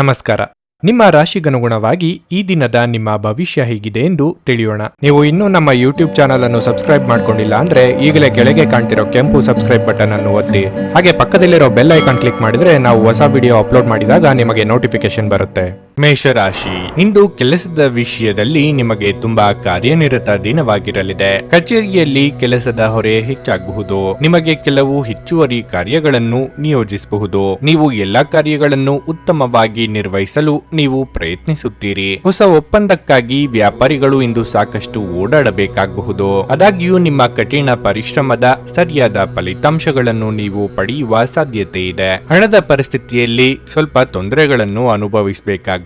ನಮಸ್ಕಾರ. ನಿಮ್ಮ ರಾಶಿಗನುಗುಣವಾಗಿ ಈ ದಿನದ ನಿಮ್ಮ ಭವಿಷ್ಯ ಹೇಗಿದೆ ಎಂದು ತಿಳಿಯೋಣ. ನೀವು ಇನ್ನೂ ನಮ್ಮ ಯೂಟ್ಯೂಬ್ ಚಾನಲ್ ಅನ್ನು ಸಬ್ಸ್ಕ್ರೈಬ್ ಮಾಡ್ಕೊಂಡಿಲ್ಲ ಅಂದ್ರೆ ಈಗಲೇ ಕೆಳಗೆ ಕಾಣ್ತಿರೋ ಕೆಂಪು ಸಬ್ಸ್ಕ್ರೈಬ್ ಬಟನ್ ಅನ್ನು ಒತ್ತಿ, ಹಾಗೆ ಪಕ್ಕದಲ್ಲಿರೋ ಬೆಲ್ ಐಕಾನ್ ಕ್ಲಿಕ್ ಮಾಡಿದ್ರೆ ನಾವು ಹೊಸ ವಿಡಿಯೋ ಅಪ್ಲೋಡ್ ಮಾಡಿದಾಗ ನಿಮಗೆ ನೋಟಿಫಿಕೇಶನ್ ಬರುತ್ತೆ. ಮೇಷರಾಶಿ, ಇಂದು ಕೆಲಸದ ವಿಷಯದಲ್ಲಿ ನಿಮಗೆ ತುಂಬಾ ಕಾರ್ಯನಿರತ ದಿನವಾಗಿರಲಿದೆ. ಕಚೇರಿಯಲ್ಲಿ ಕೆಲಸದ ಹೊರೆ ಹೆಚ್ಚಾಗಬಹುದು. ನಿಮಗೆ ಕೆಲವು ಹೆಚ್ಚುವರಿ ಕಾರ್ಯಗಳನ್ನು ನಿಯೋಜಿಸಬಹುದು. ನೀವು ಎಲ್ಲಾ ಕಾರ್ಯಗಳನ್ನು ಉತ್ತಮವಾಗಿ ನಿರ್ವಹಿಸಲು ನೀವು ಪ್ರಯತ್ನಿಸುತ್ತೀರಿ. ಹೊಸ ಒಪ್ಪಂದಕ್ಕಾಗಿ ವ್ಯಾಪಾರಿಗಳು ಇಂದು ಸಾಕಷ್ಟು ಓಡಾಡಬೇಕಾಗಬಹುದು. ಆದಾಗ್ಯೂ ನಿಮ್ಮ ಕಠಿಣ ಪರಿಶ್ರಮದ ಸರಿಯಾದ ಫಲಿತಾಂಶಗಳನ್ನು ನೀವು ಪಡೆಯುವ ಸಾಧ್ಯತೆ ಇದೆ. ಹಣದ ಪರಿಸ್ಥಿತಿಯಲ್ಲಿ ಸ್ವಲ್ಪ ತೊಂದರೆಗಳನ್ನು ಅನುಭವಿಸಬೇಕಾಗಬಹುದು.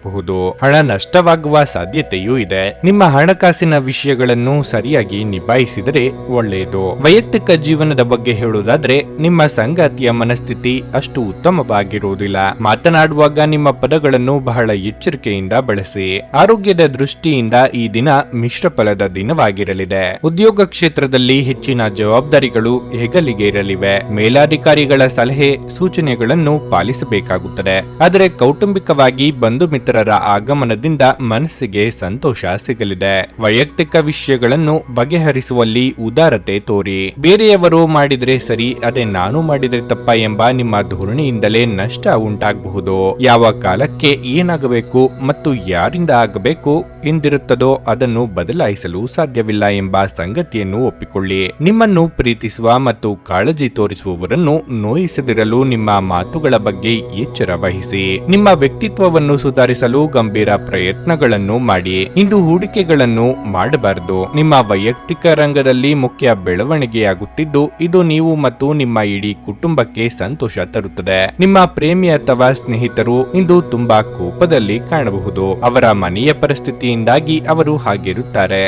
ಹಣ ನಷ್ಟವಾಗುವ ಸಾಧ್ಯತೆಯೂ ಇದೆ. ನಿಮ್ಮ ಹಣಕಾಸಿನ ವಿಷಯಗಳನ್ನು ಸರಿಯಾಗಿ ನಿಭಾಯಿಸಿದರೆ ಒಳ್ಳೆಯದು. ವೈಯಕ್ತಿಕ ಜೀವನದ ಬಗ್ಗೆ ಹೇಳುವುದಾದ್ರೆ ನಿಮ್ಮ ಸಂಗಾತಿಯ ಮನಸ್ಥಿತಿ ಅಷ್ಟು ಉತ್ತಮವಾಗಿರುವುದಿಲ್ಲ. ಮಾತನಾಡುವಾಗ ನಿಮ್ಮ ಪದಗಳನ್ನು ಬಹಳ ಎಚ್ಚರಿಕೆಯಿಂದ ಬಳಸಿ. ಆರೋಗ್ಯದ ದೃಷ್ಟಿಯಿಂದ ಈ ದಿನ ಮಿಶ್ರ ಫಲದ ದಿನವಾಗಿರಲಿದೆ. ಉದ್ಯೋಗ ಕ್ಷೇತ್ರದಲ್ಲಿ ಹೆಚ್ಚಿನ ಜವಾಬ್ದಾರಿಗಳು ಹೆಗಲಿಗೆ ಇರಲಿವೆ. ಮೇಲಾಧಿಕಾರಿಗಳ ಸಲಹೆ ಸೂಚನೆಗಳನ್ನು ಪಾಲಿಸಬೇಕಾಗುತ್ತದೆ. ಆದರೆ ಕೌಟುಂಬಿಕವಾಗಿ ಬಂಧು ಮಿತ್ರರ ಆಗಮನದಿಂದ ಮನಸ್ಸಿಗೆ ಸಂತೋಷ ಸಿಗಲಿದೆ. ವೈಯಕ್ತಿಕ ವಿಷಯಗಳನ್ನು ಬಗೆಹರಿಸುವಲ್ಲಿ ಉದಾರತೆ ತೋರಿ. ಬೇರೆಯವರು ಮಾಡಿದ್ರೆ ಸರಿ, ಅದೇ ನಾನು ಮಾಡಿದ್ರೆ ತಪ್ಪ ಎಂಬ ನಿಮ್ಮ ಧೋರಣೆಯಿಂದಲೇ ನಷ್ಟ ಉಂಟಾಗಬಹುದು. ಯಾವ ಕಾಲಕ್ಕೆ ಏನಾಗಬೇಕು ಮತ್ತು ಯಾರಿಂದ ಆಗಬೇಕು ಎಂದಿರುತ್ತದೋ ಅದನ್ನು ಬದಲಾಯಿಸಲು ಸಾಧ್ಯವಿಲ್ಲ ಎಂಬ ಸಂಗತಿಯನ್ನು ಒಪ್ಪಿಕೊಳ್ಳಿ. ನಿಮ್ಮನ್ನು ಪ್ರೀತಿಸುವ ಮತ್ತು ಕಾಳಜಿ ತೋರಿಸುವವರನ್ನು ನೋಯಿಸದಿರಲು ನಿಮ್ಮ ಮಾತುಗಳ ಬಗ್ಗೆ ಎಚ್ಚರ ವಹಿಸಿ. ನಿಮ್ಮ ವ್ಯಕ್ತಿತ್ವವನ್ನು ಸುಧಾರಿಸಲು ಗಂಭೀರ ಪ್ರಯತ್ನಗಳನ್ನು ಮಾಡಿ. ಇಂದು ಹೂಡಿಕೆಗಳನ್ನು ಮಾಡಬಾರದು. ನಿಮ್ಮ ವೈಯಕ್ತಿಕ ರಂಗದಲ್ಲಿ ಮುಖ್ಯ ಬೆಳವಣಿಗೆಯಾಗುತ್ತಿದ್ದು ಇದು ನೀವು ಮತ್ತು ನಿಮ್ಮ ಇಡೀ ಕುಟುಂಬಕ್ಕೆ ಸಂತೋಷ ತರುತ್ತದೆ. ನಿಮ್ಮ ಪ್ರೇಮಿ ಅಥವಾ ಸ್ನೇಹಿತರು ಇಂದು ತುಂಬಾ ಕೋಪದಲ್ಲಿ ಕಾಣಬಹುದು. ಅವರ ಮನೆಯ ಪರಿಸ್ಥಿತಿಯಿಂದಾಗಿ ಅವರು ಹಾಗಿರುತ್ತಾರೆ.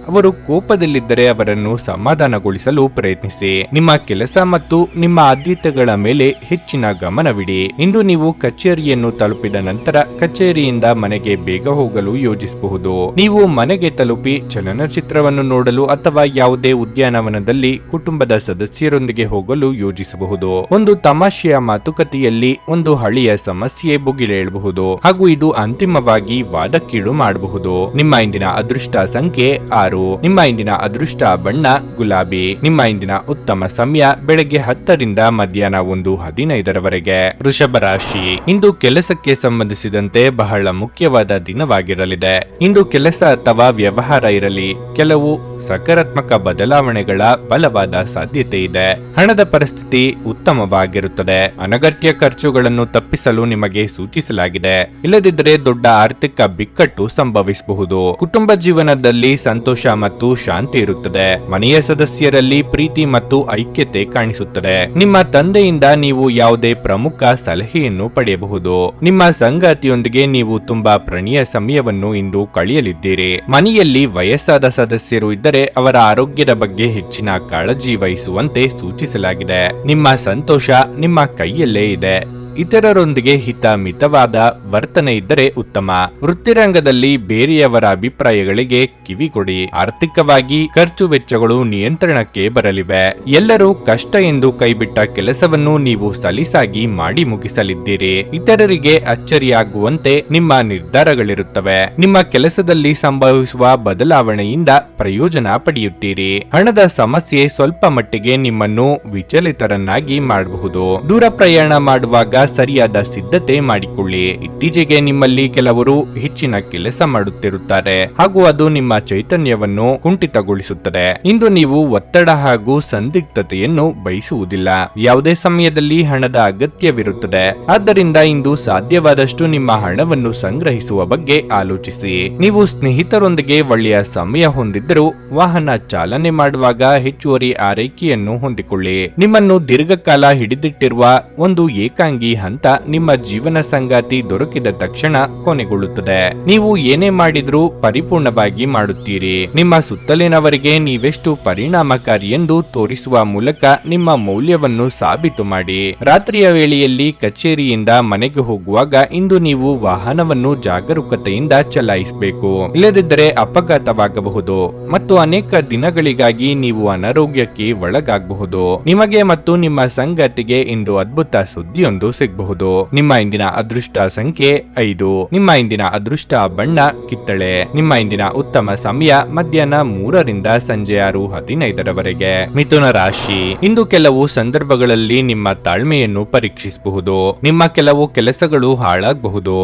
ಅವರು ಕೋಪದಲ್ಲಿದ್ದರೆ ಅವರನ್ನು ಸಮಾಧಾನಗೊಳಿಸಲು ಪ್ರಯತ್ನಿಸಿ. ನಿಮ್ಮ ಕೆಲಸ ಮತ್ತು ನಿಮ್ಮ ಆದ್ಯತೆಗಳ ಮೇಲೆ ಹೆಚ್ಚಿನ ಗಮನವಿಡಿ. ಇಂದು ನೀವು ಕಚೇರಿಯನ್ನು ತಲುಪಿದ ನಂತರ ಕಚೇರಿಯಿಂದ ಮನೆಗೆ ಬೇಗ ಹೋಗಲು ಯೋಜಿಸಬಹುದು. ನೀವು ಮನೆಗೆ ತಲುಪಿ ಚಲನಚಿತ್ರವನ್ನು ನೋಡಲು ಅಥವಾ ಯಾವುದೇ ಉದ್ಯಾನವನದಲ್ಲಿ ಕುಟುಂಬದ ಸದಸ್ಯರೊಂದಿಗೆ ಹೋಗಲು ಯೋಜಿಸಬಹುದು. ಒಂದು ತಮಾಷೆಯ ಮಾತುಕತೆಯಲ್ಲಿ ಒಂದು ಹಳೆಯ ಸಮಸ್ಯೆ ಭುಗಿಲೇಳಬಹುದು ಹಾಗೂ ಇದು ಅಂತಿಮವಾಗಿ ವಾದಕ್ಕೀಡು ಮಾಡಬಹುದು. ನಿಮ್ಮ ಇಂದಿನ ಅದೃಷ್ಟ ಸಂಖ್ಯೆ 6. ನಿಮ್ಮ ಇಂದಿನ ಅದೃಷ್ಟ ಬಣ್ಣ ಗುಲಾಬಿ. ನಿಮ್ಮ ಇಂದಿನ ಉತ್ತಮ ಸಮಯ ಬೆಳಗ್ಗೆ 10 ರಿಂದ ಮಧ್ಯಾಹ್ನ 1:15 ವೃಷಭ ರಾಶಿ, ಇಂದು ಕೆಲಸಕ್ಕೆ ಸಂಬಂಧಿಸಿದಂತೆ ಬಹಳ ಮುಖ್ಯವಾದ ದಿನವಾಗಿರಲಿದೆ. ಇಂದು ಕೆಲಸ ಅಥವಾ ವ್ಯವಹಾರ ಇರಲಿ, ಕೆಲವು ಸಕಾರಾತ್ಮಕ ಬದಲಾವಣೆಗಳ ಬಲವಾದ ಸಾಧ್ಯತೆ ಇದೆ. ಹಣದ ಪರಿಸ್ಥಿತಿ ಉತ್ತಮವಾಗಿರುತ್ತದೆ. ಅನಗತ್ಯ ಖರ್ಚುಗಳನ್ನು ತಪ್ಪಿಸಲು ನಿಮಗೆ ಸೂಚಿಸಲಾಗಿದೆ. ಇಲ್ಲದಿದ್ದರೆ ದೊಡ್ಡ ಆರ್ಥಿಕ ಬಿಕ್ಕಟ್ಟು ಸಂಭವಿಸಬಹುದು. ಕುಟುಂಬ ಜೀವನದಲ್ಲಿ ಸಂತೋಷ ಮತ್ತು ಶಾಂತಿ ಇರುತ್ತದೆ. ಮನೆಯ ಸದಸ್ಯರಲ್ಲಿ ಪ್ರೀತಿ ಮತ್ತು ಐಕ್ಯತೆ ಕಾಣಿಸುತ್ತದೆ. ನಿಮ್ಮ ತಂದೆಯಿಂದ ನೀವು ಯಾವುದೇ ಪ್ರಮುಖ ಸಲಹೆಯನ್ನು ಪಡೆಯಬಹುದು. ನಿಮ್ಮ ಸಂಗಾತಿಯೊಂದಿಗೆ ನೀವು ತುಂಬಾ ಪ್ರಣಯ ಸಮಯವನ್ನು ಇಂದು ಕಳೆಯಲಿದ್ದೀರಿ. ಮನೆಯಲ್ಲಿ ವಯಸ್ಸಾದ ಸದಸ್ಯರು ಇದ್ದರೆ ಅವರ ಆರೋಗ್ಯದ ಬಗ್ಗೆ ಹೆಚ್ಚಿನ ಕಾಳಜಿ ವಹಿಸುವಂತೆ ಸೂಚಿಸಲಾಗಿದೆ. ನಿಮ್ಮ ಸಂತೋಷ ನಿಮ್ಮ ಕೈಯಲ್ಲೇ ಇದೆ. ಇತರರೊಂದಿಗೆ ಮಿತವಾದ ವರ್ತನೆ ಇದ್ದರೆ ಉತ್ತಮ. ವೃತ್ತಿರಂಗದಲ್ಲಿ ಬೇರೆಯವರ ಅಭಿಪ್ರಾಯಗಳಿಗೆ ಕಿವಿಗೊಡಿ. ಆರ್ಥಿಕವಾಗಿ ಖರ್ಚು ವೆಚ್ಚಗಳು ನಿಯಂತ್ರಣಕ್ಕೆ ಬರಲಿವೆ. ಎಲ್ಲರೂ ಕಷ್ಟ ಎಂದು ಕೈಬಿಟ್ಟ ಕೆಲಸವನ್ನು ನೀವು ಸಲೀಸಾಗಿ ಮಾಡಿ ಮುಗಿಸಲಿದ್ದೀರಿ. ಇತರರಿಗೆ ಅಚ್ಚರಿಯಾಗುವಂತೆ ನಿಮ್ಮ ನಿರ್ಧಾರಗಳಿರುತ್ತವೆ. ನಿಮ್ಮ ಕೆಲಸದಲ್ಲಿ ಸಂಭವಿಸುವ ಬದಲಾವಣೆಯಿಂದ ಪ್ರಯೋಜನ ಪಡೆಯುತ್ತೀರಿ. ಹಣದ ಸಮಸ್ಯೆ ಸ್ವಲ್ಪ ಮಟ್ಟಿಗೆ ನಿಮ್ಮನ್ನು ವಿಚಲಿತರನ್ನಾಗಿ ಮಾಡಬಹುದು. ದೂರ ಪ್ರಯಾಣ ಮಾಡುವಾಗ ಸರಿಯಾದ ಸಿದ್ಧತೆ ಮಾಡಿಕೊಳ್ಳಿ. ಇತ್ತೀಚೆಗೆ ನಿಮ್ಮಲ್ಲಿ ಕೆಲವರು ಹೆಚ್ಚಿನ ಕೆಲಸ ಮಾಡುತ್ತಿರುತ್ತಾರೆ ಹಾಗೂ ಅದು ನಿಮ್ಮ ಚೈತನ್ಯವನ್ನು ಕುಂಠಿತಗೊಳಿಸುತ್ತದೆ. ಇಂದು ನೀವು ಒತ್ತಡ ಹಾಗೂ ಸಂದಿಗ್ಧತೆಯನ್ನು ಬಯಸುವುದಿಲ್ಲ. ಯಾವುದೇ ಸಮಯದಲ್ಲಿ ಹಣದ ಅಗತ್ಯವಿರುತ್ತದೆ. ಆದ್ದರಿಂದ ಇಂದು ಸಾಧ್ಯವಾದಷ್ಟು ನಿಮ್ಮ ಹಣವನ್ನು ಸಂಗ್ರಹಿಸುವ ಬಗ್ಗೆ ಆಲೋಚಿಸಿ. ನೀವು ಸ್ನೇಹಿತರೊಂದಿಗೆ ಒಳ್ಳೆಯ ಸಮಯ ಹೊಂದಿದ್ದರೂ ವಾಹನ ಚಾಲನೆ ಮಾಡುವಾಗ ಹೆಚ್ಚುವರಿ ಆರೈಕೆಯನ್ನು ಹೊಂದಿಕೊಳ್ಳಿ. ನಿಮ್ಮನ್ನು ದೀರ್ಘಕಾಲ ಹಿಡಿದಿಟ್ಟಿರುವ ಒಂದು ಏಕಾಂಗಿ ಹಂತ ನಿಮ್ಮ ಜೀವನ ಸಂಗಾತಿ ದೊರಕಿದ ತಕ್ಷಣ ಕೊನೆಗೊಳ್ಳುತ್ತದೆ. ನೀವು ಏನೇ ಮಾಡಿದ್ರೂ ಪರಿಪೂರ್ಣವಾಗಿ ಮಾಡುತ್ತೀರಿ. ನಿಮ್ಮ ಸುತ್ತಲಿನವರಿಗೆ ನೀವೆಷ್ಟು ಪರಿಣಾಮಕಾರಿ ಎಂದು ತೋರಿಸುವ ಮೂಲಕ ನಿಮ್ಮ ಮೌಲ್ಯವನ್ನು ಸಾಬೀತು ಮಾಡಿ. ರಾತ್ರಿಯ ವೇಳೆಯಲ್ಲಿ ಕಚೇರಿಯಿಂದ ಮನೆಗೆ ಹೋಗುವಾಗ ಇಂದು ನೀವು ವಾಹನವನ್ನು ಜಾಗರೂಕತೆಯಿಂದ ಚಲಾಯಿಸಬೇಕು. ಇಲ್ಲದಿದ್ದರೆ ಅಪಘಾತವಾಗಬಹುದು ಮತ್ತು ಅನೇಕ ದಿನಗಳಿಗಾಗಿ ನೀವು ಅನಾರೋಗ್ಯಕ್ಕೆ ಒಳಗಾಗಬಹುದು. ನಿಮಗೆ ಮತ್ತು ನಿಮ್ಮ ಸಂಗಾತಿಗೆ ಇಂದು ಅದ್ಭುತ ಸುದ್ದಿಯೊಂದು ಸಿಗುತ್ತದೆ. ಸಿಗಬಹುದು. ನಿಮ್ಮ ಇಂದಿನ ಅದೃಷ್ಟ ಸಂಖ್ಯೆ 5. ನಿಮ್ಮ ಇಂದಿನ ಅದೃಷ್ಟ ಬಣ್ಣ ಕಿತ್ತಳೆ. ನಿಮ್ಮ ಇಂದಿನ ಉತ್ತಮ ಸಮಯ ಮಧ್ಯಾಹ್ನ 3ರಿಂದ ಸಂಜೆ 6:15 ಮಿಥುನ ರಾಶಿ. ಇಂದು ಕೆಲವು ಸಂದರ್ಭಗಳಲ್ಲಿ ನಿಮ್ಮ ತಾಳ್ಮೆಯನ್ನು ಪರೀಕ್ಷಿಸಬಹುದು. ನಿಮ್ಮ ಕೆಲವು ಕೆಲಸಗಳು ಹಾಳಾಗಬಹುದು.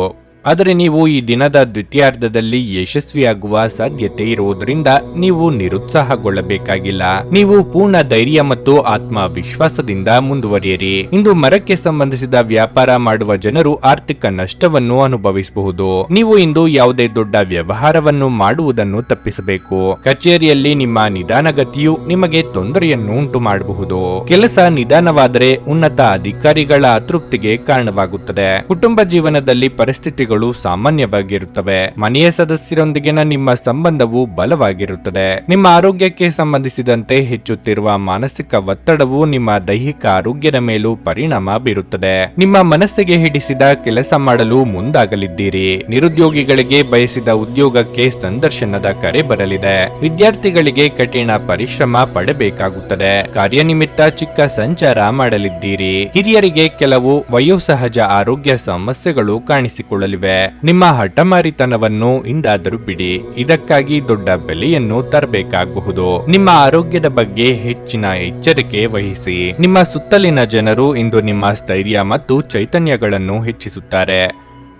ಆದರೆ ನೀವು ಈ ದಿನದ ದ್ವಿತೀಯಾರ್ಧದಲ್ಲಿ ಯಶಸ್ವಿಯಾಗುವ ಸಾಧ್ಯತೆ ಇರುವುದರಿಂದ ನೀವು ನಿರುತ್ಸಾಹಗೊಳ್ಳಬೇಕಾಗಿಲ್ಲ. ನೀವು ಪೂರ್ಣ ಧೈರ್ಯ ಮತ್ತು ಆತ್ಮವಿಶ್ವಾಸದಿಂದ ಮುಂದುವರಿಯಿರಿ. ಇಂದು ಮರಕ್ಕೆ ಸಂಬಂಧಿಸಿದ ವ್ಯಾಪಾರ ಮಾಡುವ ಜನರು ಆರ್ಥಿಕ ನಷ್ಟವನ್ನು ಅನುಭವಿಸಬಹುದು. ನೀವು ಇಂದು ಯಾವುದೇ ದೊಡ್ಡ ವ್ಯವಹಾರವನ್ನು ಮಾಡುವುದನ್ನು ತಪ್ಪಿಸಬೇಕು. ಕಚೇರಿಯಲ್ಲಿ ನಿಮ್ಮ ನಿಧಾನಗತಿಯು ನಿಮಗೆ ತೊಂದರೆಯನ್ನು ಉಂಟು ಮಾಡಬಹುದು. ಕೆಲಸ ನಿಧಾನವಾದರೆ ಉನ್ನತ ಅಧಿಕಾರಿಗಳ ಅತೃಪ್ತಿಗೆ ಕಾರಣವಾಗುತ್ತದೆ. ಕುಟುಂಬ ಜೀವನದಲ್ಲಿ ಪರಿಸ್ಥಿತಿಗಳು ಸಾಮಾನ್ಯವಾಗಿರುತ್ತವೆ. ಮನೆಯ ಸದಸ್ಯರೊಂದಿಗಿನ ನಿಮ್ಮ ಸಂಬಂಧವು ಬಲವಾಗಿರುತ್ತದೆ. ನಿಮ್ಮ ಆರೋಗ್ಯಕ್ಕೆ ಸಂಬಂಧಿಸಿದಂತೆ ಹೆಚ್ಚುತ್ತಿರುವ ಮಾನಸಿಕ ಒತ್ತಡವು ನಿಮ್ಮ ದೈಹಿಕ ಆರೋಗ್ಯದ ಮೇಲೂ ಪರಿಣಾಮ ಬೀರುತ್ತದೆ. ನಿಮ್ಮ ಮನಸ್ಸಿಗೆ ಹಿಡಿಸಿದ ಕೆಲಸ ಮಾಡಲು ಮುಂದಾಗಲಿದ್ದೀರಿ. ನಿರುದ್ಯೋಗಿಗಳಿಗೆ ಬಯಸಿದ ಉದ್ಯೋಗಕ್ಕೆ ಸಂದರ್ಶನದ ಕರೆ ಬರಲಿದೆ. ವಿದ್ಯಾರ್ಥಿಗಳಿಗೆ ಕಠಿಣ ಪರಿಶ್ರಮ ಪಡಬೇಕಾಗುತ್ತದೆ. ಕಾರ್ಯನಿಮಿತ್ತ ಚಿಕ್ಕ ಸಂಚಾರ ಮಾಡಲಿದ್ದೀರಿ. ಹಿರಿಯರಿಗೆ ಕೆಲವು ವಯೋಸಹಜ ಆರೋಗ್ಯ ಸಮಸ್ಯೆಗಳು ಕಾಣಿಸಿಕೊಳ್ಳಲಿವೆ. ನಿಮ್ಮ ಹಠಮಾರಿತನವನ್ನು ಇಂದಾದರೂ ಬಿಡಿ. ಇದಕ್ಕಾಗಿ ದೊಡ್ಡ ಬೆಲೆಯನ್ನು ತರಬೇಕಾಗಬಹುದು. ನಿಮ್ಮ ಆರೋಗ್ಯದ ಬಗ್ಗೆ ಹೆಚ್ಚಿನ ಎಚ್ಚರಿಕೆ ವಹಿಸಿ. ನಿಮ್ಮ ಸುತ್ತಲಿನ ಜನರು ಇಂದು ನಿಮ್ಮ ಸ್ಥೈರ್ಯ ಮತ್ತು ಚೈತನ್ಯಗಳನ್ನು ಹೆಚ್ಚಿಸುತ್ತಾರೆ.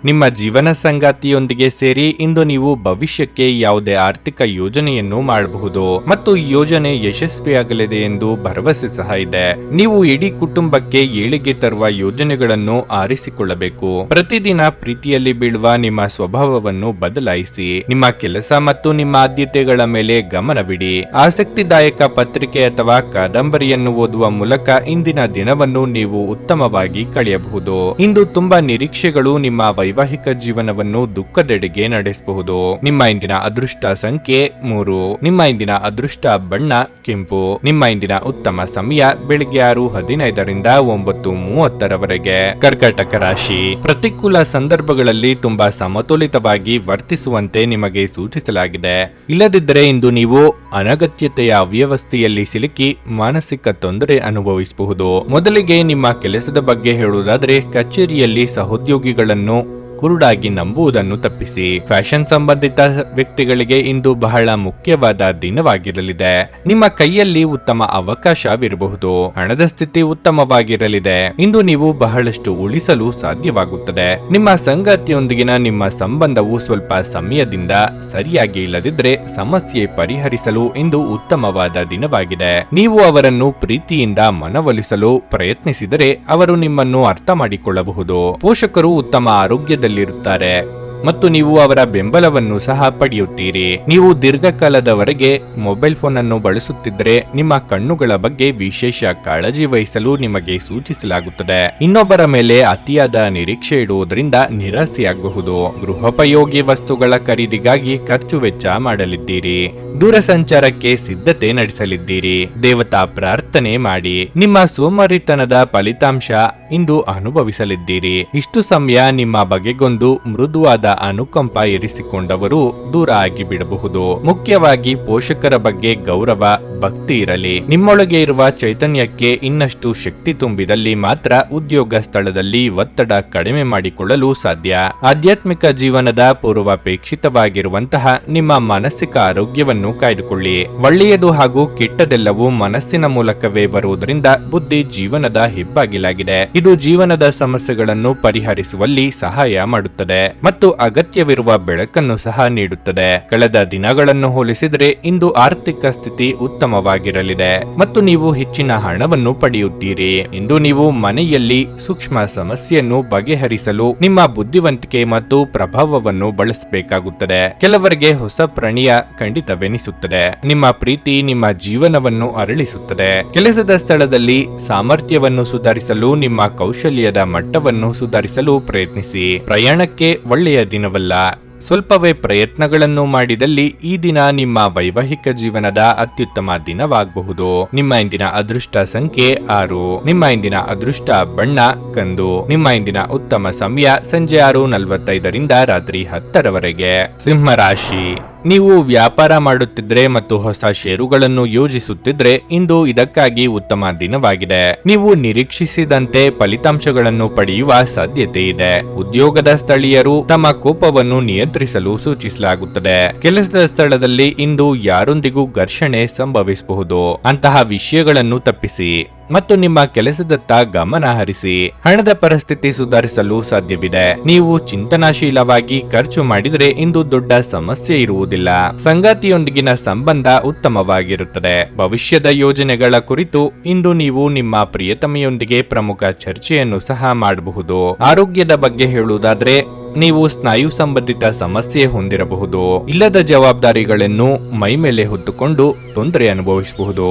ನಿಮ್ಮ ಜೀವನ ಸಂಗಾತಿಯೊಂದಿಗೆ ಸೇರಿ ಇಂದು ನೀವು ಭವಿಷ್ಯಕ್ಕೆ ಯಾವುದೇ ಆರ್ಥಿಕ ಯೋಜನೆಯನ್ನು ಮಾಡಬಹುದು ಮತ್ತು ಈ ಯೋಜನೆ ಯಶಸ್ವಿಯಾಗಲಿದೆ ಎಂದು ಭರವಸೆ ಸಹ ಇದೆ. ನೀವು ಇಡೀ ಕುಟುಂಬಕ್ಕೆ ಏಳಿಗೆ ತರುವ ಯೋಜನೆಗಳನ್ನು ಆರಿಸಿಕೊಳ್ಳಬೇಕು. ಪ್ರತಿದಿನ ಪ್ರೀತಿಯಲ್ಲಿ ಬೀಳುವ ನಿಮ್ಮ ಸ್ವಭಾವವನ್ನು ಬದಲಾಯಿಸಿ. ನಿಮ್ಮ ಕೆಲಸ ಮತ್ತು ನಿಮ್ಮ ಆದ್ಯತೆಗಳ ಮೇಲೆ ಗಮನವಿಡಿ. ಆಸಕ್ತಿದಾಯಕ ಪತ್ರಿಕೆ ಅಥವಾ ಕಾದಂಬರಿಯನ್ನು ಓದುವ ಮೂಲಕ ಇಂದಿನ ದಿನವನ್ನು ನೀವು ಉತ್ತಮವಾಗಿ ಕಳೆಯಬಹುದು. ಇಂದು ತುಂಬಾ ನಿರೀಕ್ಷೆಗಳು ನಿಮ್ಮ ವೈವಾಹಿಕ ಜೀವನವನ್ನು ದುಃಖದೆಡೆಗೆ ನಡೆಸಬಹುದು. ನಿಮ್ಮ ಇಂದಿನ ಅದೃಷ್ಟ ಸಂಖ್ಯೆ 3. ನಿಮ್ಮ ಇಂದಿನ ಅದೃಷ್ಟ ಬಣ್ಣ ಕೆಂಪು. ನಿಮ್ಮ ಇಂದಿನ ಉತ್ತಮ ಸಮಯ ಬೆಳಿಗ್ಗೆ 6:15ರಿಂದ 9:30 ಕರ್ಕಾಟಕ ರಾಶಿ. ಪ್ರತಿಕೂಲ ಸಂದರ್ಭಗಳಲ್ಲಿ ತುಂಬಾ ಸಮತೋಲಿತವಾಗಿ ವರ್ತಿಸುವಂತೆ ನಿಮಗೆ ಸೂಚಿಸಲಾಗಿದೆ. ಇಲ್ಲದಿದ್ದರೆ ಇಂದು ನೀವು ಅನಗತ್ಯತೆಯ ಅವ್ಯವಸ್ಥೆಯಲ್ಲಿ ಸಿಲುಕಿ ಮಾನಸಿಕ ತೊಂದರೆ ಅನುಭವಿಸಬಹುದು. ಮೊದಲಿಗೆ ನಿಮ್ಮ ಕೆಲಸದ ಬಗ್ಗೆ ಹೇಳುವುದಾದರೆ ಕಚೇರಿಯಲ್ಲಿ ಸಹೋದ್ಯೋಗಿಗಳನ್ನು ಕುರುಡಾಗಿ ನಂಬುವುದನ್ನು ತಪ್ಪಿಸಿ. ಫ್ಯಾಷನ್ ಸಂಬಂಧಿತ ವ್ಯಕ್ತಿಗಳಿಗೆ ಇಂದು ಬಹಳ ಮುಖ್ಯವಾದ ದಿನವಾಗಿರಲಿದೆ. ನಿಮ್ಮ ಕೈಯಲ್ಲಿ ಉತ್ತಮ ಅವಕಾಶವಿರಬಹುದು. ಹಣದ ಸ್ಥಿತಿ ಉತ್ತಮವಾಗಿರಲಿದೆ. ಇಂದು ನೀವು ಬಹಳಷ್ಟು ಉಳಿಸಲು ಸಾಧ್ಯವಾಗುತ್ತದೆ. ನಿಮ್ಮ ಸಂಗಾತಿಯೊಂದಿಗಿನ ನಿಮ್ಮ ಸಂಬಂಧವು ಸ್ವಲ್ಪ ಸಮಯದಿಂದ ಸರಿಯಾಗಿ ಇಲ್ಲದಿದ್ದರೆ ಸಮಸ್ಯೆ ಪರಿಹರಿಸಲು ಇಂದು ಉತ್ತಮವಾದ ದಿನವಾಗಿದೆ. ನೀವು ಅವರನ್ನು ಪ್ರೀತಿಯಿಂದ ಮನವೊಲಿಸಲು ಪ್ರಯತ್ನಿಸಿದರೆ ಅವರು ನಿಮ್ಮನ್ನು ಅರ್ಥ ಮಾಡಿಕೊಳ್ಳಬಹುದು. ಪೋಷಕರು ಉತ್ತಮ ಆರೋಗ್ಯದಲ್ಲಿರುತ್ತಾರೆ ಮತ್ತು ನೀವು ಅವರ ಬೆಂಬಲವನ್ನು ಸಹ ಪಡೆಯುತ್ತೀರಿ. ನೀವು ದೀರ್ಘಕಾಲದವರೆಗೆ ಮೊಬೈಲ್ ಫೋನ್ ಅನ್ನು ಬಳಸುತ್ತಿದ್ದರೆ ನಿಮ್ಮ ಕಣ್ಣುಗಳ ಬಗ್ಗೆ ವಿಶೇಷ ಕಾಳಜಿ ವಹಿಸಲು ನಿಮಗೆ ಸೂಚಿಸಲಾಗುತ್ತದೆ. ಇನ್ನೊಬ್ಬರ ಮೇಲೆ ಅತಿಯಾದ ನಿರೀಕ್ಷೆ ಇಡುವುದರಿಂದ ನಿರಾಸೆಯಾಗಬಹುದು. ಗೃಹೋಪಯೋಗಿ ವಸ್ತುಗಳ ಖರೀದಿಗಾಗಿ ಖರ್ಚು ವೆಚ್ಚ ಮಾಡಲಿದ್ದೀರಿ. ದೂರ ಸಂಚಾರಕ್ಕೆ ಸಿದ್ಧತೆ ನಡೆಸಲಿದ್ದೀರಿ. ದೇವತಾ ಪ್ರಾರ್ಥನೆ ಮಾಡಿ. ನಿಮ್ಮ ಸೋಮಾರಿತನದ ಫಲಿತಾಂಶ ಇಂದು ಅನುಭವಿಸಲಿದ್ದೀರಿ. ಇಷ್ಟು ಸಮಯ ನಿಮ್ಮ ಬಗೆಗೊಂದು ಮೃದುವಾದ ಅನುಕಂಪ ಇರಿಸಿಕೊಂಡವರು ದೂರ ಆಗಿ ಬಿಡಬಹುದು. ಮುಖ್ಯವಾಗಿ ಪೋಷಕರ ಬಗ್ಗೆ ಗೌರವ ಭಕ್ತಿ ಇರಲಿ. ನಿಮ್ಮೊಳಗೆ ಇರುವ ಚೈತನ್ಯಕ್ಕೆ ಇನ್ನಷ್ಟು ಶಕ್ತಿ ತುಂಬಿದಲ್ಲಿ ಮಾತ್ರ ಉದ್ಯೋಗ ಸ್ಥಳದಲ್ಲಿ ಒತ್ತಡ ಕಡಿಮೆ ಮಾಡಿಕೊಳ್ಳಲು ಸಾಧ್ಯ. ಆಧ್ಯಾತ್ಮಿಕ ಜೀವನದ ಪೂರ್ವಾಪೇಕ್ಷಿತವಾಗಿರುವಂತಹ ನಿಮ್ಮ ಮಾನಸಿಕ ಆರೋಗ್ಯವನ್ನು ಕಾಯ್ದುಕೊಳ್ಳಿ. ಒಳ್ಳೆಯದು ಹಾಗೂ ಕೆಟ್ಟದೆಲ್ಲವೂ ಮನಸ್ಸಿನ ಮೂಲಕವೇ ಬರುವುದರಿಂದ ಬುದ್ಧಿ ಜೀವನದ ಹೆಬ್ಬಾಗಿಲಾಗಿದೆ. ಇದು ಜೀವನದ ಸಮಸ್ಯೆಗಳನ್ನು ಪರಿಹರಿಸುವಲ್ಲಿ ಸಹಾಯ ಮಾಡುತ್ತದೆ ಮತ್ತು ಅಗತ್ಯವಿರುವ ಬೆಳಕನ್ನು ಸಹ ನೀಡುತ್ತದೆ. ಕಳೆದ ದಿನಗಳನ್ನು ಹೋಲಿಸಿದರೆ ಇಂದು ಆರ್ಥಿಕ ಸ್ಥಿತಿ ಉತ್ತಮವಾಗಿರಲಿದೆ ಮತ್ತು ನೀವು ಹೆಚ್ಚಿನ ಹಣವನ್ನು ಪಡೆಯುತ್ತೀರಿ. ಇಂದು ನೀವು ಮನೆಯಲ್ಲಿ ಸೂಕ್ಷ್ಮ ಸಮಸ್ಯೆಯನ್ನು ಬಗೆಹರಿಸಲು ನಿಮ್ಮ ಬುದ್ಧಿವಂತಿಕೆ ಮತ್ತು ಪ್ರಭಾವವನ್ನು ಬಳಸಬೇಕಾಗುತ್ತದೆ. ಕೆಲವರಿಗೆ ಹೊಸ ಪ್ರಣಯ ಖಂಡಿತವೆನಿಸುತ್ತದೆ. ನಿಮ್ಮ ಪ್ರೀತಿ ನಿಮ್ಮ ಜೀವನವನ್ನು ಅರಳಿಸುತ್ತದೆ. ಕೆಲಸದ ಸ್ಥಳದಲ್ಲಿ ಸಾಮರ್ಥ್ಯವನ್ನು ಸುಧಾರಿಸಲು ನಿಮ್ಮ ಕೌಶಲ್ಯದ ಮಟ್ಟವನ್ನು ಸುಧಾರಿಸಲು ಪ್ರಯತ್ನಿಸಿ. ಪ್ರಯಾಣಕ್ಕೆ ಒಳ್ಳೆಯ ದಿನವಲ್ಲ. ಸ್ವಲ್ಪವೇ ಪ್ರಯತ್ನಗಳನ್ನು ಮಾಡಿದಲ್ಲಿ ಈ ದಿನ ನಿಮ್ಮ ವೈವಾಹಿಕ ಜೀವನದ ಅತ್ಯುತ್ತಮ ದಿನವಾಗಬಹುದು. ನಿಮ್ಮ ಇಂದಿನ ಅದೃಷ್ಟ ಸಂಖ್ಯೆ 6. ನಿಮ್ಮ ಇಂದಿನ ಅದೃಷ್ಟ ಬಣ್ಣ ಕಂದು. ನಿಮ್ಮ ಇಂದಿನ ಉತ್ತಮ ಸಮಯ ಸಂಜೆ 6:45ರಿಂದ ರಾತ್ರಿ 10:00 ಸಿಂಹರಾಶಿ. ನೀವು ವ್ಯಾಪಾರ ಮಾಡುತ್ತಿದ್ರೆ ಮತ್ತು ಹೊಸ ಷೇರುಗಳನ್ನು ಯೋಜಿಸುತ್ತಿದ್ರೆ ಇಂದು ಇದಕ್ಕಾಗಿ ಉತ್ತಮ ದಿನವಾಗಿದೆ. ನೀವು ನಿರೀಕ್ಷಿಸಿದಂತೆ ಫಲಿತಾಂಶಗಳನ್ನು ಪಡೆಯುವ ಸಾಧ್ಯತೆ ಇದೆ. ಉದ್ಯೋಗದ ಸ್ಥಳೀಯರು ತಮ್ಮ ಕೋಪವನ್ನು ನಿಯಂತ್ರಿಸಲು ಸೂಚಿಸಲಾಗುತ್ತದೆ. ಕೆಲಸದ ಸ್ಥಳದಲ್ಲಿ ಇಂದು ಯಾರೊಂದಿಗೂ ಘರ್ಷಣೆ ಸಂಭವಿಸಬಹುದು. ಅಂತಹ ವಿಷಯಗಳನ್ನು ತಪ್ಪಿಸಿ ಮತ್ತು ನಿಮ್ಮ ಕೆಲಸದತ್ತ ಗಮನ ಹರಿಸಿ. ಹಣದ ಪರಿಸ್ಥಿತಿ ಸುಧಾರಿಸಲು ಸಾಧ್ಯವಿದೆ. ನೀವು ಚಿಂತನಾಶೀಲವಾಗಿ ಖರ್ಚು ಮಾಡಿದರೆ ಇಂದು ದೊಡ್ಡ ಸಮಸ್ಯೆ ಇರುವುದಿಲ್ಲ. ಸಂಗಾತಿಯೊಂದಿಗಿನ ಸಂಬಂಧ ಉತ್ತಮವಾಗಿರುತ್ತದೆ. ಭವಿಷ್ಯದ ಯೋಜನೆಗಳ ಕುರಿತು ಇಂದು ನೀವು ನಿಮ್ಮ ಪ್ರಿಯತಮೆಯೊಂದಿಗೆ ಪ್ರಮುಖ ಚರ್ಚೆಯನ್ನು ಸಹ ಮಾಡಬಹುದು. ಆರೋಗ್ಯದ ಬಗ್ಗೆ ಹೇಳುವುದಾದ್ರೆ ನೀವು ಸ್ನಾಯು ಸಂಬಂಧಿತ ಸಮಸ್ಯೆ ಹೊಂದಿರಬಹುದು. ಇಲ್ಲದ ಜವಾಬ್ದಾರಿಗಳನ್ನು ಮೈಮೇಲೆ ಹೊತ್ತುಕೊಂಡು ತೊಂದರೆ ಅನುಭವಿಸಬಹುದು.